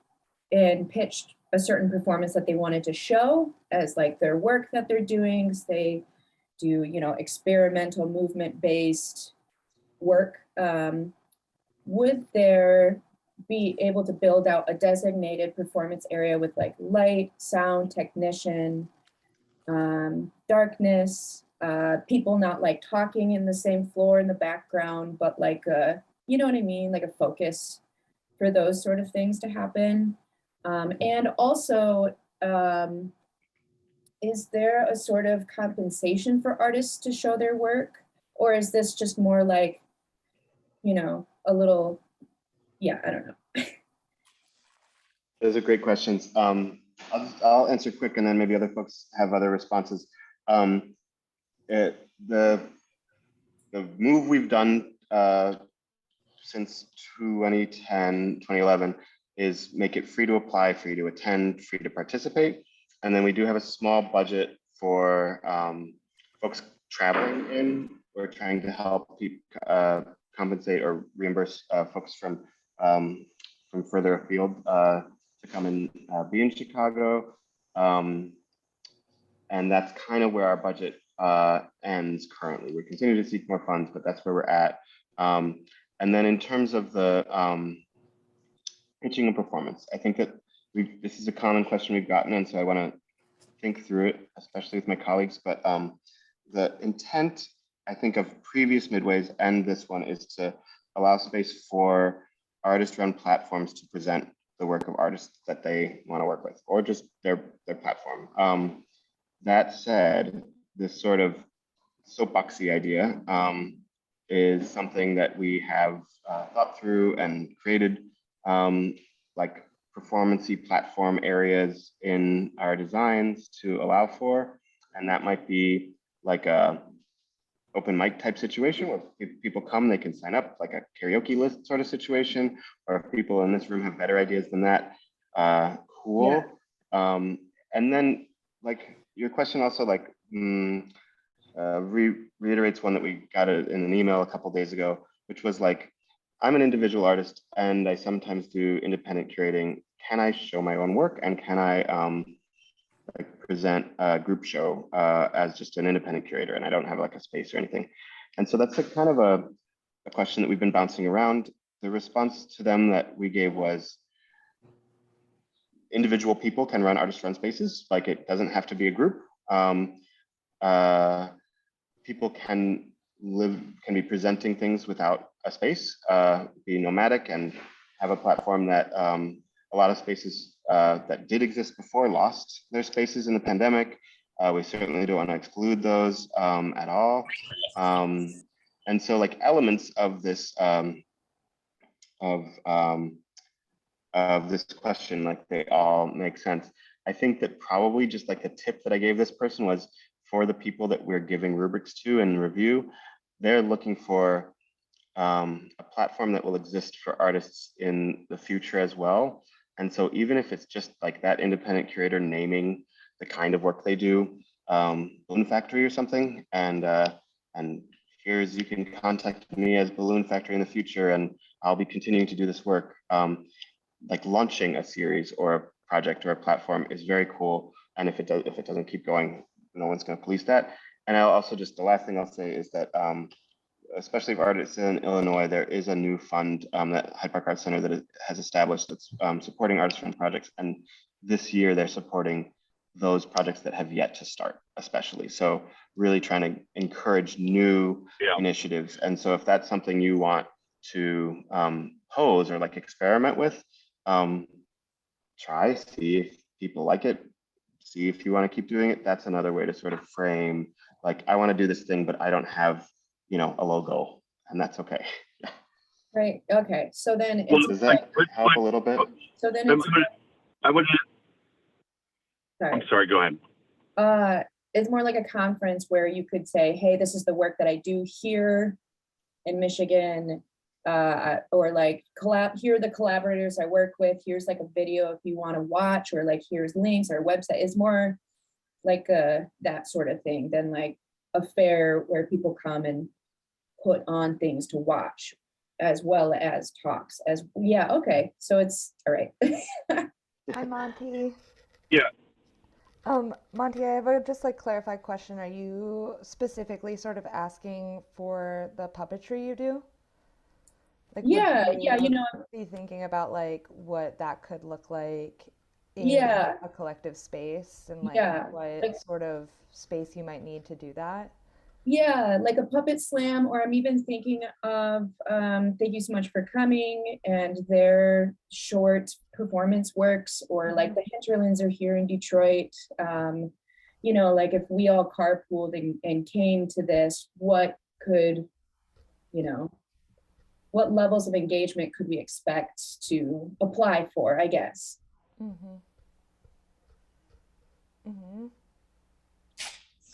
and pitched a certain performance that they wanted to show as like their work that they're doing, because they do, you know, experimental movement-based work, would there be able to build out a designated performance area with like light, sound, technician, darkness, people not like talking in the same floor in the background, but like you know what I mean, like a focus for those sort of things to happen? And also, is there a sort of compensation for artists to show their work? Or is this just more like, you know, a little, yeah, I don't know.
Those are great questions. I'll answer quick, and then maybe other folks have other responses. The move we've done since 2010, 2011 is make it free to apply, free to attend, free to participate. And then we do have a small budget for folks traveling in. We're trying to help people compensate or reimburse folks from further afield to come and be in Chicago. And that's kind of where our budget ends currently. We're continuing to seek more funds, but that's where we're at. And then in terms of the pitching a performance, I think that this is a common question we've gotten, and so I want to think through it, especially with my colleagues. But the intent, I think, of previous midways and this one is to allow space for artist-run platforms to present the work of artists that they want to work with, or just their platform. That said, this sort of soapboxy idea is something that we have thought through and created, like performance-y platform areas in our designs to allow for. And that might be like a open mic type situation where if people come, they can sign up, like a karaoke list sort of situation, or if people in this room have better ideas than that, cool. Yeah. And then like your question also like reiterates one that we got in an email a couple days ago, which was like, I'm an individual artist and I sometimes do independent curating. Can I show my own work, and can I like present a group show as just an independent curator, and I don't have like a space or anything? And so that's a kind of a question that we've been bouncing around. The response to them that we gave was individual people can run artist-run spaces. Like it doesn't have to be a group. People can be presenting things without a space, be nomadic, and have a platform that a lot of spaces that did exist before lost their spaces in the pandemic. We certainly don't want to exclude those at all. And so like elements of this this question, like they all make sense. I think that probably just like the tip that I gave this person was for the people that we're giving rubrics to in review, they're looking for a platform that will exist for artists in the future as well. And so even if it's just like that independent curator naming the kind of work they do, Balloon Factory or something, and here's, you can contact me as Balloon Factory in the future, and I'll be continuing to do this work. Like launching a series or a project or a platform is very cool. And if it doesn't keep going, no one's going to police that. And I'll also just, the last thing I'll say is that especially for artists in Illinois, there is a new fund that Hyde Park Arts Center that has established that's supporting artist-run projects. And this year they're supporting those projects that have yet to start, especially. So really trying to encourage new initiatives. And so if that's something you want to pose or like experiment with, try, see if people like it, see if you want to keep doing it. That's another way to sort of frame, like, I want to do this thing, but I don't have, you know, a logo, and that's okay.
Right. Okay. So then it's,
does that help a little bit?
So then it's,
I would.
sorry.
I'm sorry. Go ahead.
It's more like a conference where you could say, hey, this is the work that I do here in Michigan, or like here are the collaborators I work with. Here's like a video if you want to watch, or like here's links or website. It's more like that sort of thing than like a fair where people come and put on things to watch as well as talks. As okay, so it's all right.
Hi, Monty.
Yeah.
Monty, I have a just like clarified question. Are you specifically sort of asking for the puppetry you do? Like,
you know,
be thinking about like what that could look like in a collective space, and like what sort of space you might need to do that.
Yeah, like a puppet slam, or I'm even thinking of thank you so much for coming and their short performance works, or like the Hinterlands are here in Detroit. You know, like if we all carpooled and came to this, what could, you know, what levels of engagement could we expect to apply for, I guess.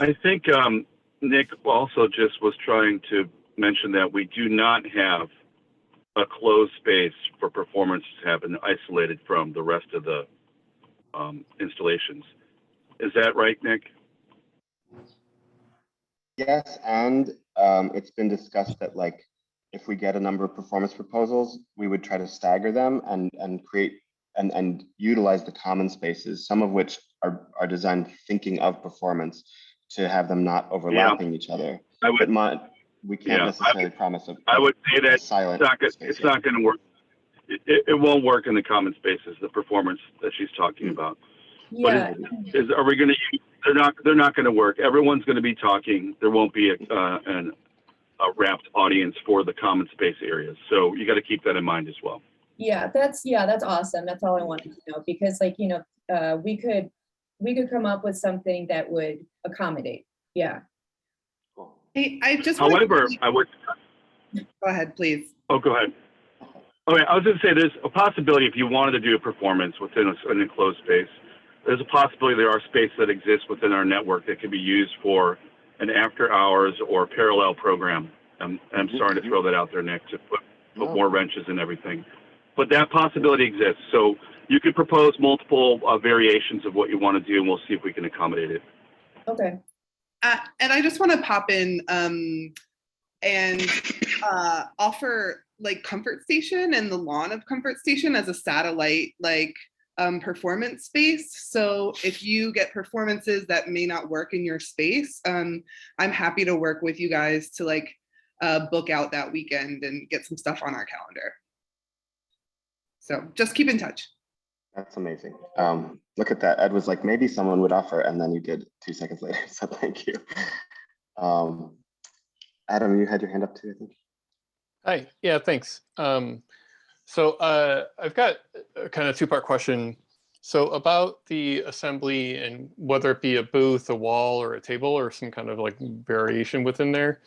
I think Nick also just was trying to mention that we do not have a closed space for performance to happen isolated from the rest of the installations. Is that right, Nick?
Yes, and it's been discussed that like if we get a number of performance proposals, we would try to stagger them and create and utilize the common spaces, some of which are designed thinking of performance, to have them not overlapping each other. We can't necessarily promise
I would say that
silent
it's not going to work. It won't work in the common spaces, the performance that she's talking about.
Yeah.
But are we going to use, they're not going to work. Everyone's going to be talking. There won't be wrapped audience for the common space areas. So you got to keep that in mind as well.
Yeah, that's awesome. That's all I wanted to know, because like, we could come up with something that would accommodate. Yeah.
Hey, I just wanted
However, I would.
go ahead, please.
Oh, go ahead. Okay, I was going to say there's a possibility if you wanted to do a performance within an enclosed space, there's a possibility there are spaces that exist within our network that can be used for an after hours or parallel program. I'm sorry to throw that out there, Nick, to put more wrenches and everything. But that possibility exists. So you could propose multiple variations of what you want to do, and we'll see if we can accommodate it.
Okay.
And I just want to pop in and offer like Comfort Station and the lawn of Comfort Station as a satellite performance space. So if you get performances that may not work in your space, I'm happy to work with you guys to book out that weekend and get some stuff on our calendar. So just keep in touch.
That's amazing. Look at that. Ed was like, maybe someone would offer, and then you did 2 seconds later. So thank you. Adam, you had your hand up too, I think.
Hi, yeah, thanks. So I've got a kind of two-part question. So about the assembly and whether it be a booth, a wall, or a table, or some kind of like variation within there,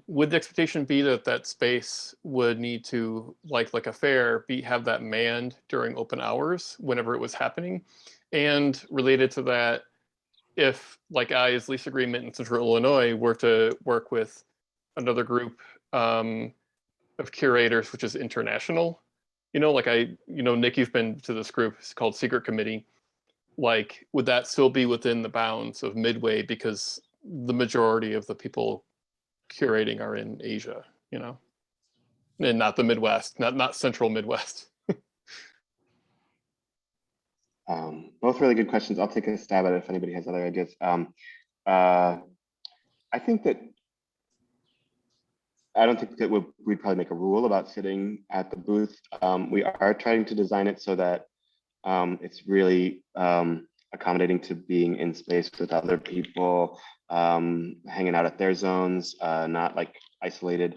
would the expectation be that that space would need to, like a fair, have that manned during open hours whenever it was happening? And related to that, if like I, as lease agreement in Central Illinois, were to work with another group of curators, which is international, Nick, you've been to this group, it's called Secret Committee. Like, would that still be within the bounds of Midway, because the majority of the people curating are in Asia, and not the Midwest, not Central Midwest?
Both really good questions. I'll take a stab at it if anybody has other ideas. I think that I don't think that we'd probably make a rule about sitting at the booth. We are trying to design it so that it's really accommodating to being in space with other people, hanging out at their zones, not like isolated.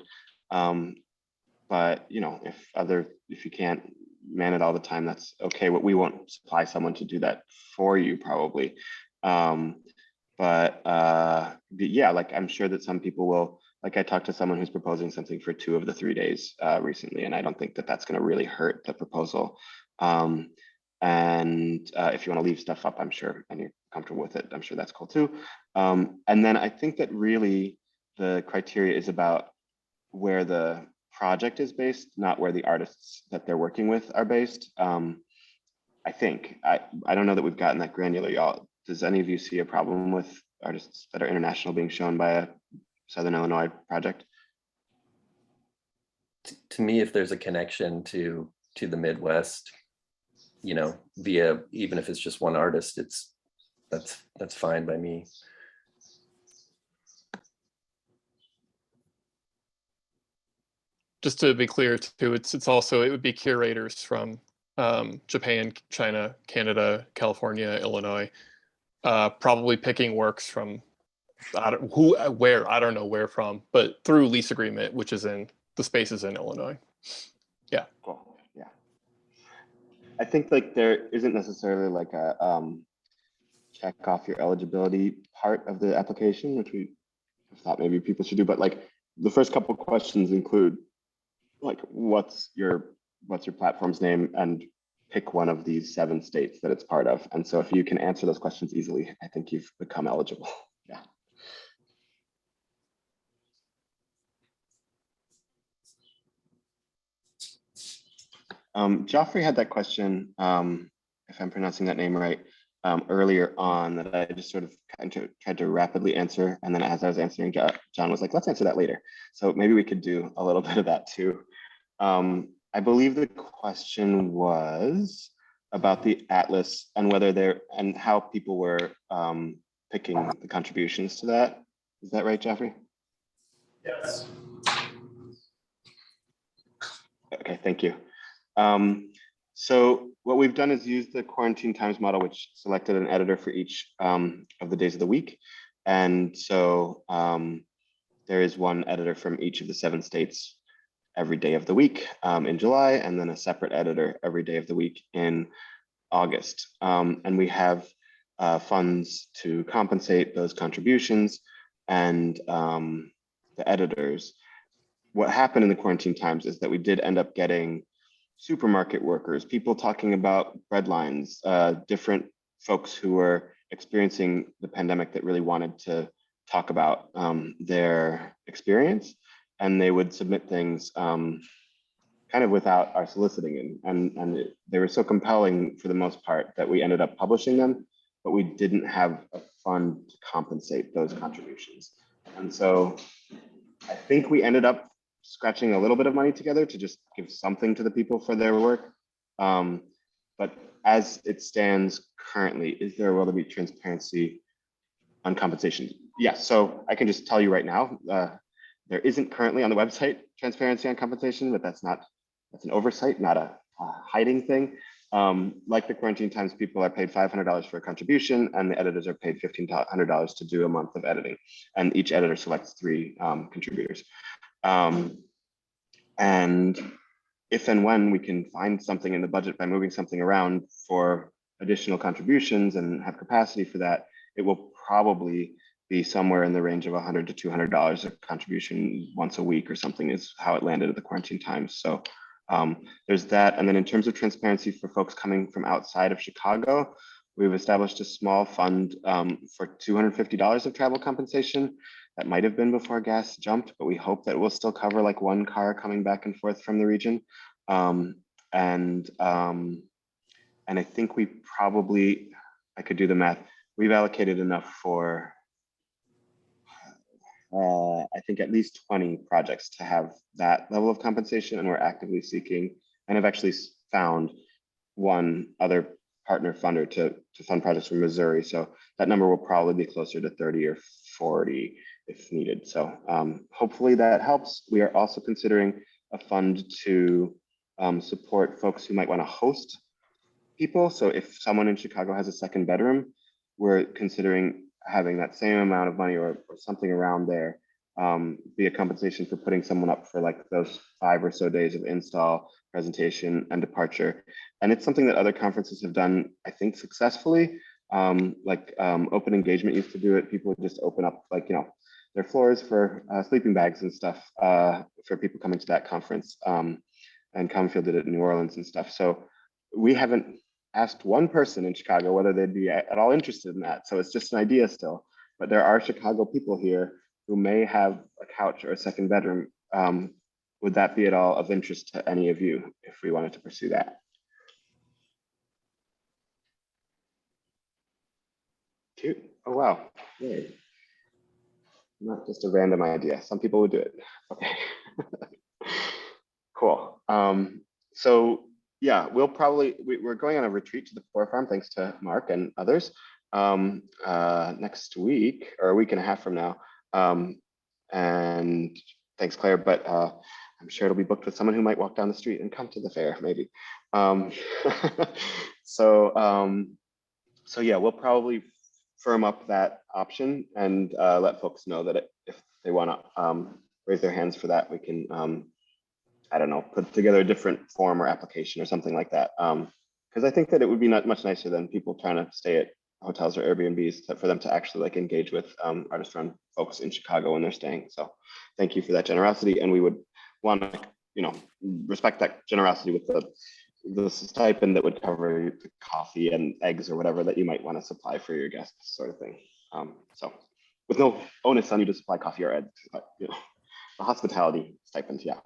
But if you can't man it all the time, that's okay. We won't supply someone to do that for you probably. But yeah, like I'm sure that some people will. Like I talked to someone who's proposing something for 2 of the 3 days recently, and I don't think that that's going to really hurt the proposal. And if you want to leave stuff up, I'm sure, and you're comfortable with it, I'm sure that's cool too. And then I think that really the criteria is about where the project is based, not where the artists that they're working with are based. I think. I don't know that we've gotten that granular, y'all. Does any of you see a problem with artists that are international being shown by a Southern Illinois project?
To me, if there's a connection to the Midwest, via, even if it's just one artist, that's fine by me.
Just to be clear too, it would be curators from Japan, China, Canada, California, Illinois, probably picking works from I don't know where from, but through lease agreement, which is in the spaces in Illinois. Yeah.
Cool. Yeah. I think like there isn't necessarily like a check off your eligibility part of the application, which we thought maybe people should do, but like the first couple of questions include like what's your platform's name, and pick one of these 7 states that it's part of. And so if you can answer those questions easily, I think you've become eligible. Yeah. Joffrey had that question, if I'm pronouncing that name right, earlier on, that I just sort of tried to rapidly answer. And then as I was answering, John was like, let's answer that later. So maybe we could do a little bit of that too. I believe the question was about the atlas and and how people were picking the contributions to that. Is that right, Joffrey?
Yes.
Okay, thank you. So what we've done is use the quarantine times model, which selected an editor for each of the days of the week. And so there is one editor from each of the 7 states every day of the week in July, and then a separate editor every day of the week in August. And we have funds to compensate those contributions and the editors. What happened in the quarantine times is that we did end up getting supermarket workers, people talking about bread lines, different folks who were experiencing the pandemic that really wanted to talk about their experience, and they would submit things kind of without our soliciting, and they were so compelling for the most part that we ended up publishing them, but we didn't have a fund to compensate those contributions. And so I think we ended up scratching a little bit of money together to just give something to the people for their work. But as it stands currently, is there a way to be transparency on compensation? Yes, so I can just tell you right now, there isn't currently on the website transparency on compensation, but that's an oversight, not a hiding thing. Like the quarantine times, people are paid $500 for a contribution, and the editors are paid $1,500 to do a month of editing. And each editor selects 3 contributors. And if and when we can find something in the budget by moving something around for additional contributions and have capacity for that, it will probably be somewhere in the range of $100 to $200 a contribution once a week or something is how it landed at the quarantine times. So there's that. And then in terms of transparency for folks coming from outside of Chicago, we've established a small fund for $250 of travel compensation. That might have been before gas jumped, but we hope that it will still cover like 1 car coming back and forth from the region. And I think we probably, I could do the math, we've allocated enough for, I think at least 20 projects to have that level of compensation, and we're actively seeking and have actually found one other partner funder to fund projects from Missouri. So that number will probably be closer to 30 or 40 if needed. So hopefully that helps. We are also considering a fund to support folks who might want to host people. So if someone in Chicago has a 2nd bedroom, we're considering having that same amount of money or something around there be a compensation for putting someone up for like those 5 or so days of install, presentation, and departure. And it's something that other conferences have done, I think, successfully. Open Engagement used to do it. People would just open up their floors for sleeping bags and stuff for people coming to that conference. And Commonfield did it in New Orleans and stuff. So we haven't asked one person in Chicago whether they'd be at all interested in that. So it's just an idea still. But there are Chicago people here who may have a couch or a 2nd bedroom. Would that be at all of interest to any of you if we wanted to pursue that? Cute. Oh, wow. Yay. Not just a random idea. Some people would do it. Okay. Cool. So yeah, we're going on a retreat to the Poor Farm, thanks to Mark and others, next week or a week and a half from now. And thanks, Claire, but I'm sure it'll be booked with someone who might walk down the street and come to the fair, maybe. So yeah, we'll probably firm up that option and let folks know that if they want to raise their hands for that, we can, I don't know, put together a different form or application or something like that. Because I think that it would be not much nicer than people trying to stay at hotels or Airbnbs for them to actually like engage with artist-run folks in Chicago when they're staying. So thank you for that generosity, and we would want to, respect that generosity with the stipend that would cover the coffee and eggs or whatever that you might want to supply for your guests, sort of thing. So with no onus on you to supply coffee or eggs, but the hospitality stipend, yeah.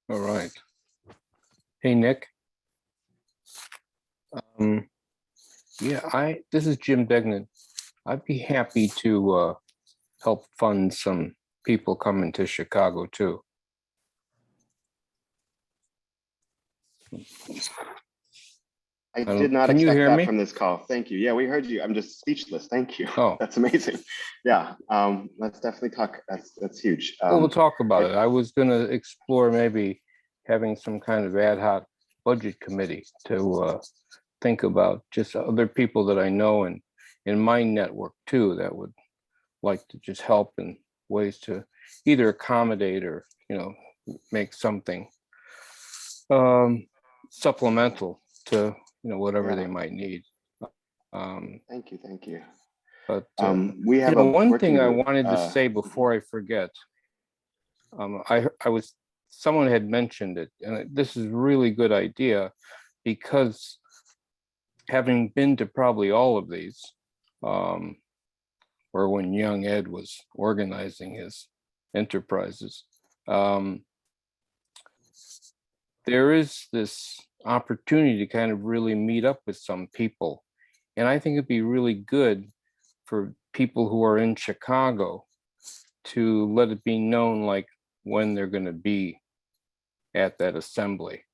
All right. Hey, Nick. This is Jim Degnan. I'd be happy to help fund some people coming to Chicago too.
I did not
Can you
expect
hear
that
me?
from this call. Thank you. Yeah, we heard you. I'm just speechless. Thank you.
Oh,
That's amazing. Yeah, let's definitely talk. That's huge.
well, we'll talk about it. I was going to explore maybe having some kind of ad hoc budget committee to think about just other people that I know and in my network too that would like to just help in ways to either accommodate or, you know, make something supplemental to, you know, whatever they might need.
Thank you. Thank you.
But
we
you
have
know,
a
one
working
thing I
group,
wanted to say before I forget, someone had mentioned it, and this is a really good idea because having been to probably all of these, or when young Ed was organizing his enterprises, there is this opportunity to kind of really meet up with some people. And I think it'd be really good for people who are in Chicago to let it be known like when they're going to be at that assembly.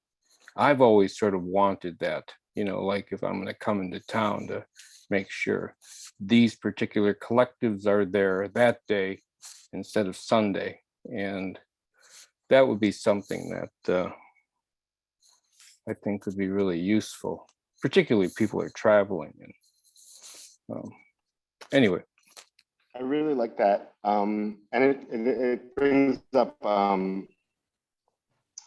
I've always sort of wanted that, you know, like if I'm going to come into town to make sure these particular collectives are there that day instead of Sunday. And that would be something that I think would be really useful, particularly if people are traveling. And anyway.
I really like that. And it brings up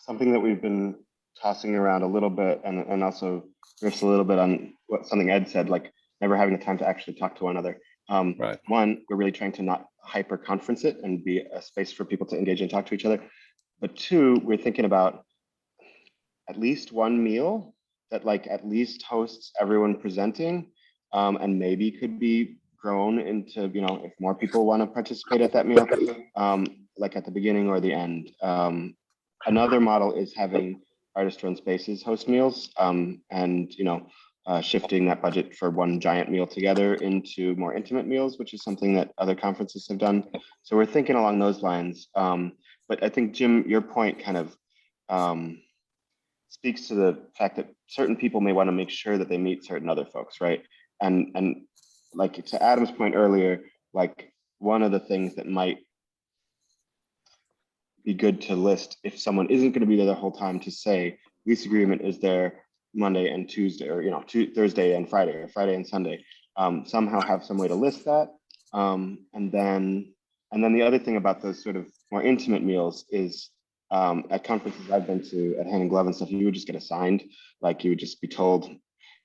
something that we've been tossing around a little bit and also riffs a little bit on something Ed said, like never having the time to actually talk to one another.
Right.
One, we're really trying to not hyper conference it and be a space for people to engage and talk to each other. But two, we're thinking about at least one meal that like at least hosts everyone presenting and maybe could be grown into, you know, if more people want to participate at that meal, like at the beginning or the end. Another model is having artist-run spaces host meals and, you know, shifting that budget for one giant meal together into more intimate meals, which is something that other conferences have done. So we're thinking along those lines. But I think, Jim, your point kind of speaks to the fact that certain people may want to make sure that they meet certain other folks, right? And like to Adam's point earlier, like one of the things that might be good to list if someone isn't going to be there the whole time to say lease agreement is there Monday and Tuesday, or, you know, Thursday and Friday, or Friday and Sunday. Somehow have some way to list that. And then the other thing about those sort of more intimate meals is at conferences I've been to at Hand and Glove and stuff, you would just get assigned, like you would just be told,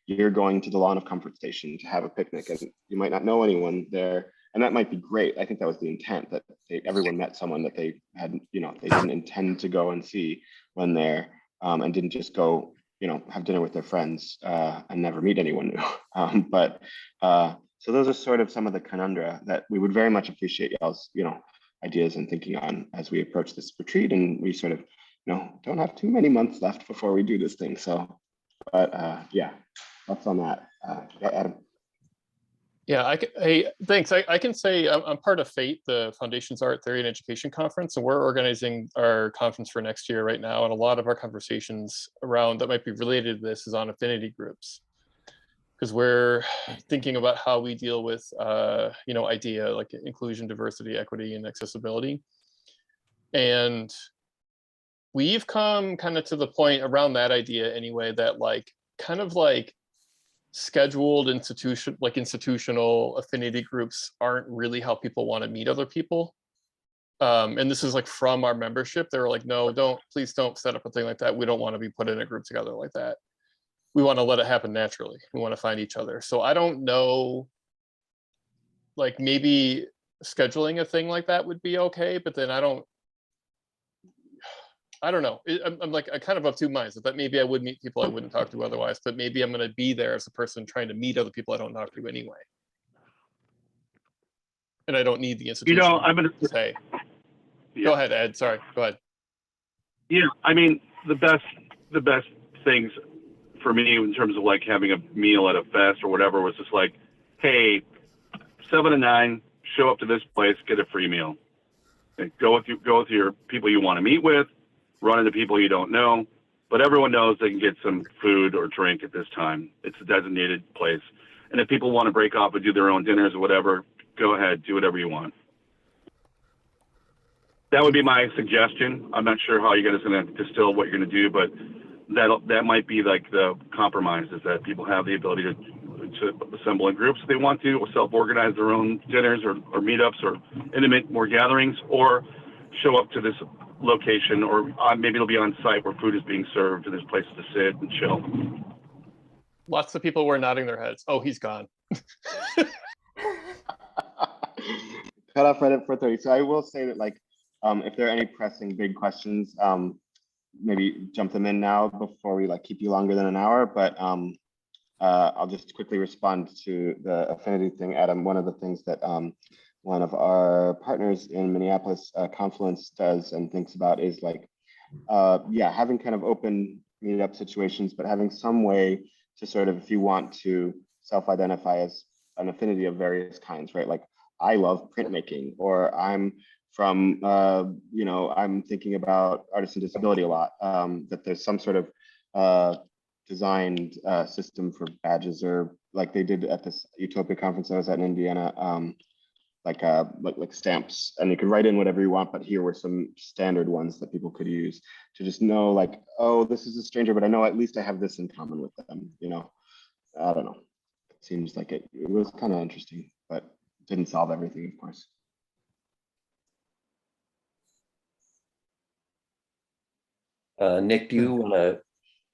you're going to the Lawn of Comfort Station to have a picnic, and you might not know anyone there. And that might be great. I think that was the intent, that everyone met someone that they had, you know, they didn't intend to go and see when there, and didn't just go, you know, have dinner with their friends and never meet anyone new. So those are sort of some of the conundra that we would very much appreciate y'all's, you know, ideas and thinking on as we approach this retreat. And we sort of, you know, don't have too many months left before we do this thing. So, but yeah, thoughts on that. Adam.
Yeah, thanks. I can say I'm part of FATE, the Foundation's Art Theory and Education Conference, and we're organizing our conference for next year right now. And a lot of our conversations around that might be related to this is on affinity groups, because we're thinking about how we deal with, you know, idea like inclusion, diversity, equity, and accessibility. And we've come kind of to the point around that idea anyway, that like kind of like scheduled institutional affinity groups aren't really how people want to meet other people. And this is like from our membership. They were like, no, please don't set up a thing like that. We don't want to be put in a group together like that. We want to let it happen naturally. We want to find each other. So I don't know, like maybe scheduling a thing like that would be okay, but then I don't know. I'm like, I kind of of two minds. That maybe I would meet people I wouldn't talk to otherwise, but maybe I'm going to be there as a person trying to meet other people I don't talk to anyway. And I don't need the institution.
You know, I'm going
to say.
Yeah.
Go ahead, Ed. Sorry. Go ahead.
Yeah, I mean, the best things for me in terms of like having a meal at a fest or whatever was just like, hey, 7 to 9, show up to this place, get a free meal. And go with your people you want to meet with. Run into people you don't know, but everyone knows they can get some food or drink at this time. It's a designated place. And if people want to break off and do their own dinners or whatever, go ahead, do whatever you want. That would be my suggestion. I'm not sure how you guys are going to distill what you're going to do, but that might be like the compromise, is that people have the ability to assemble in groups if they want to, or self-organize their own dinners or meetups or intimate more gatherings, or show up to this location, or maybe it'll be on site where food is being served and there's places to sit and chill.
Lots of people were nodding their heads. Oh, he's gone.
Cut off right at 4:30. So I will say that, like, if there are any pressing big questions, maybe jump them in now before we like keep you longer than an hour. But I'll just quickly respond to the affinity thing, Adam. One of the things that one of our partners in Minneapolis, Confluence, does and thinks about is like, yeah, having kind of open meetup situations, but having some way to sort of, if you want to self-identify as an affinity of various kinds, right? Like, I love printmaking, or I'm from, you know, I'm thinking about artists and disability a lot, that there's some sort of designed system for badges, or like they did at this Utopia conference I was at in Indiana, like stamps, and you can write in whatever you want, but here were some standard ones that people could use to just know, like, oh, this is a stranger, but I know at least I have this in common with them, you know. I don't know. It seems like it was kind of interesting, but didn't solve everything, of course.
Nick, do you want to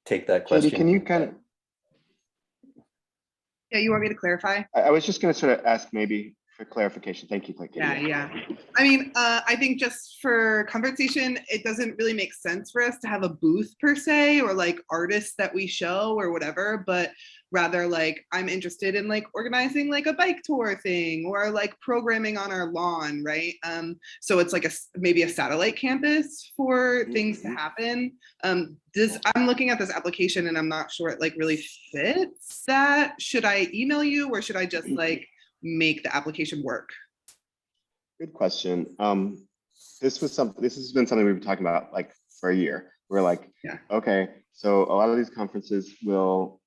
take that question?
Katie, can you kind of?
Yeah, you want me to clarify?
I was just going to sort of ask maybe for clarification. Thank you, Katie.
Yeah. I mean, I think just for conversation, it doesn't really make sense for us to have a booth per se, or like artists that we show or whatever, but rather like I'm interested in like organizing like a bike tour thing, or like programming on our lawn, right? So it's like maybe a satellite campus for things to happen. I'm looking at this application and I'm not sure it like really fits that. Should I email you, or should I just like make the application work?
Good question. This has been something we've been talking about like for a year. We're like, yeah, okay, so a lot of these conferences will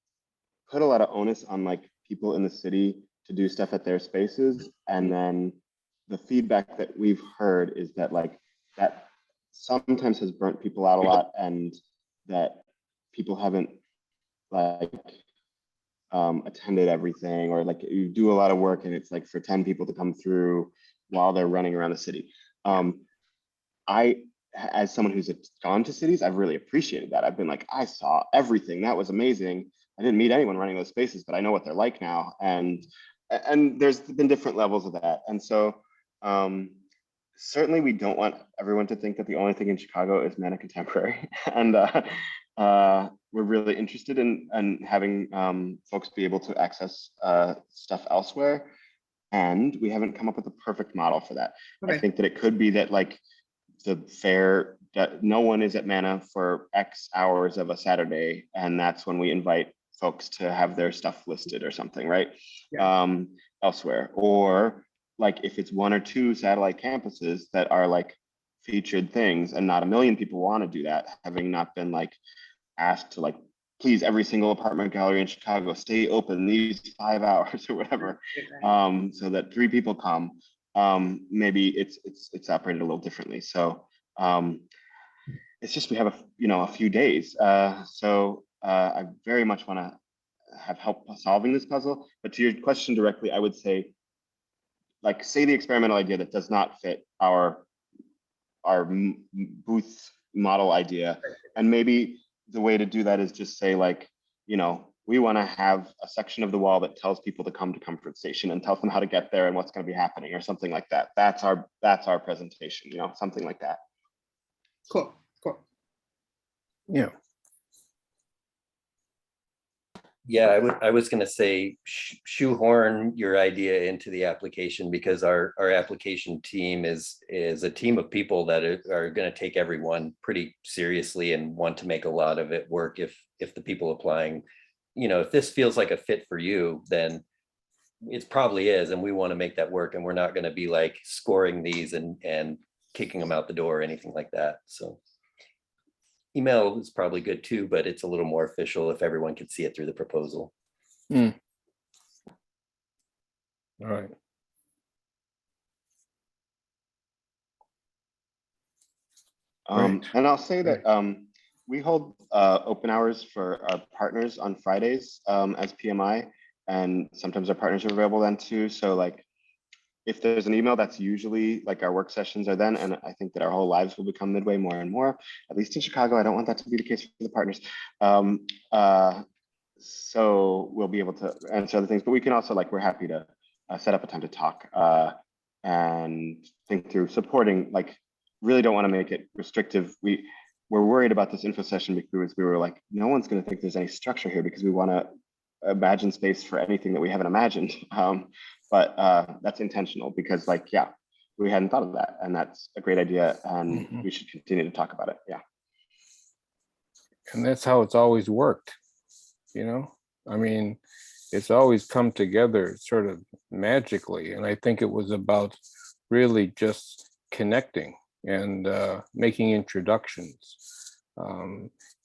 put a lot of onus on like people in the city to do stuff at their spaces, and then the feedback that we've heard is that like that sometimes has burnt people out a lot, and that people haven't like attended everything, or like you do a lot of work and it's like for 10 people to come through while they're running around the city. As someone who's gone to cities, I've really appreciated that. I've been like, I saw everything. That was amazing. I didn't meet anyone running those spaces, but I know what they're like now. And there's been different levels of that. And so certainly we don't want everyone to think that the only thing in Chicago is Mana Contemporary. And we're really interested in having folks be able to access stuff elsewhere. And we haven't come up with a perfect model for that. Okay. I think that it could be that like the fair, that no one is at Mana for X hours of a Saturday, and that's when we invite folks to have their stuff listed or something, right? Yeah. Elsewhere. Or like if it's one or two satellite campuses that are like featured things, and not a million people want to do that, having not been like asked to like, please, every single apartment gallery in Chicago stay open these 5 hours or whatever, so that 3 people come. Maybe it's operated a little differently. So it's just we have a few days. So I very much want to have help solving this puzzle. But to your question directly, I would say, like, say the experimental idea that does not fit our booth model idea, and maybe the way to do that is just say like, we want to have a section of the wall that tells people to come to Comfort Station and tells them how to get there and what's going to be happening or something like that. That's our presentation, something like that.
Cool.
Yeah. Yeah, I was going to say shoehorn your idea into the application, because our application team is a team of people that are going to take everyone pretty seriously and want to make a lot of it work. If the people applying, if this feels like a fit for you, then it probably is, and we want to make that work. And we're not going to be like scoring these and kicking them out the door or anything like that. So email is probably good too, but it's a little more official if everyone can see it through the proposal.
All right. Great.
And I'll say that we hold open hours for our partners on Fridays as PMI, and sometimes our partners are available then too. So like, if there's an email, that's usually like our work sessions are then, and I think that our whole lives will become Midway more and more, at least in Chicago. I don't want that to be the case for the partners. So we'll be able to answer other things, but we can also, like, we're happy to set up a time to talk and think through supporting, like, really don't want to make it restrictive. We're worried about this info session because we were like, no one's going to think there's any structure here because we want to imagine space for anything that we haven't imagined. But that's intentional because, like, yeah, we hadn't thought of that, and that's a great idea, and we should continue to talk about it. Yeah.
And that's how it's always worked, you know? I mean, it's always come together sort of magically. And I think it was about really just connecting and making introductions.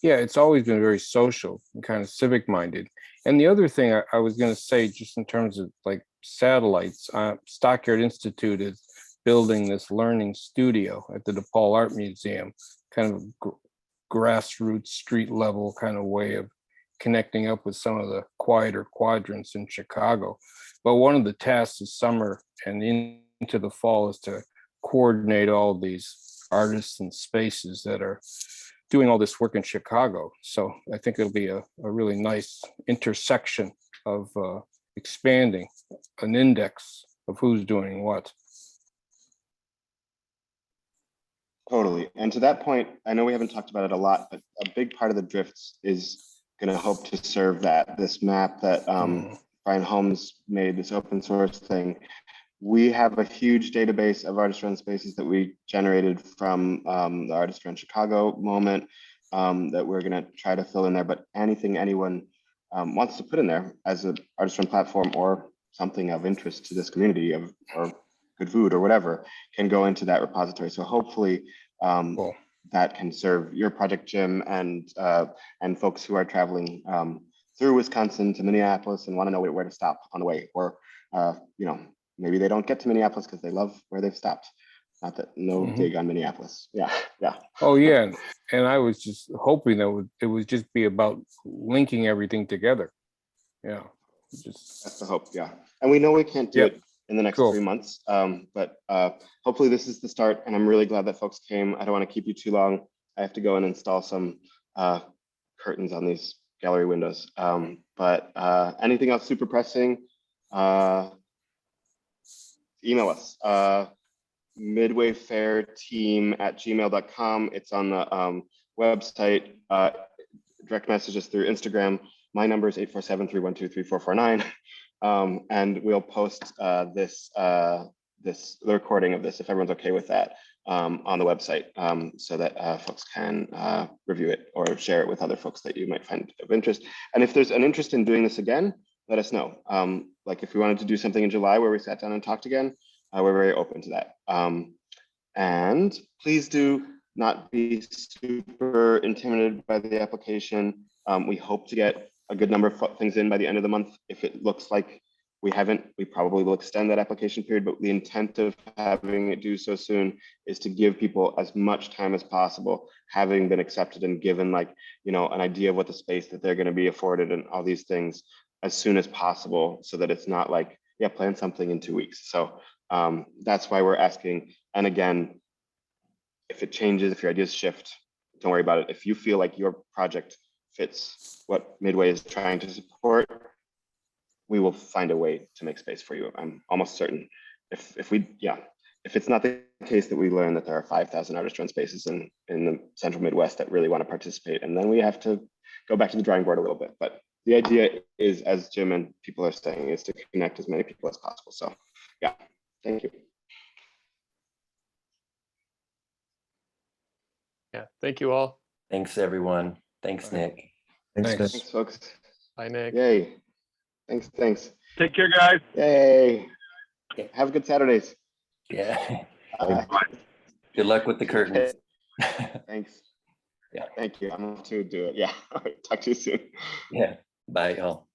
Yeah, it's always been very social and kind of civic minded. And the other thing I was going to say, just in terms of like satellites, Stockyard Institute is building this learning studio at the DePaul Art Museum, kind of grassroots street level kind of way of connecting up with some of the quieter quadrants in Chicago. But one of the tasks this summer and into the fall is to coordinate all these artists and spaces that are doing all this work in Chicago. So I think it'll be a really nice intersection of expanding an index of who's doing what.
Totally. And to that point, I know we haven't talked about it a lot, but a big part of the drifts is going to hope to serve that. This map that Brian Holmes made, this open source thing. We have a huge database of artist-run spaces that we generated from the Artist Run Chicago moment that we're going to try to fill in there. But anything anyone wants to put in there as an artist-run platform or something of interest to this community or good food or whatever can go into that repository. So hopefully
Cool.
that can serve your project, Jim, and folks who are traveling through Wisconsin to Minneapolis and want to know where to stop on the way, or you know, maybe they don't get to Minneapolis because they love where they've stopped. Not that dig on Minneapolis. Yeah.
Oh yeah, and I was just hoping that it would just be about linking everything together. Yeah,
That's the hope. Yeah, and we know we can't do it in the next
Cool.
3 months, but hopefully this is the start. And I'm really glad that folks came. I don't want to keep you too long. I have to go and install some curtains on these gallery windows. But anything else super pressing? Email us. MdWfairteam@gmail.com. It's on the website. Direct messages through Instagram. My number is 847-312-3449. And we'll post the recording of this, if everyone's okay with that, on the website, so that folks can review it or share it with other folks that you might find of interest. And if there's an interest in doing this again, let us know. Like if we wanted to do something in July where we sat down and talked again, we're very open to that. And please do not be super intimidated by the application. We hope to get a good number of things in by the end of the month. If it looks like we haven't, we probably will extend that application period, but the intent of having it do so soon is to give people as much time as possible, having been accepted and given, like, you know, an idea of what the space that they're going to be afforded and all these things as soon as possible, so that it's not like, yeah, plan something in 2 weeks. So that's why we're asking. And again, if it changes, if your ideas shift, don't worry about it. If you feel like your project fits what Midway is trying to support, we will find a way to make space for you. I'm almost certain. If it's not the case that we learn that there are 5,000 artist-run spaces in the central Midwest that really want to participate, and then we have to go back to the drawing board a little bit. But the idea is, as Jim and people are saying, is to connect as many people as possible. So yeah, thank you.
Yeah, thank you all.
Thanks, everyone. Thanks, Nick.
Thanks, folks.
Bye, Nick.
Yay. Thanks.
Take care, guys.
Yay. Have a good Saturdays.
Yeah.
Bye.
Good luck with the curtains.
Thanks. Thank you. I'm going to do it. Yeah. All right. Talk to you soon.
Yeah. Bye, all.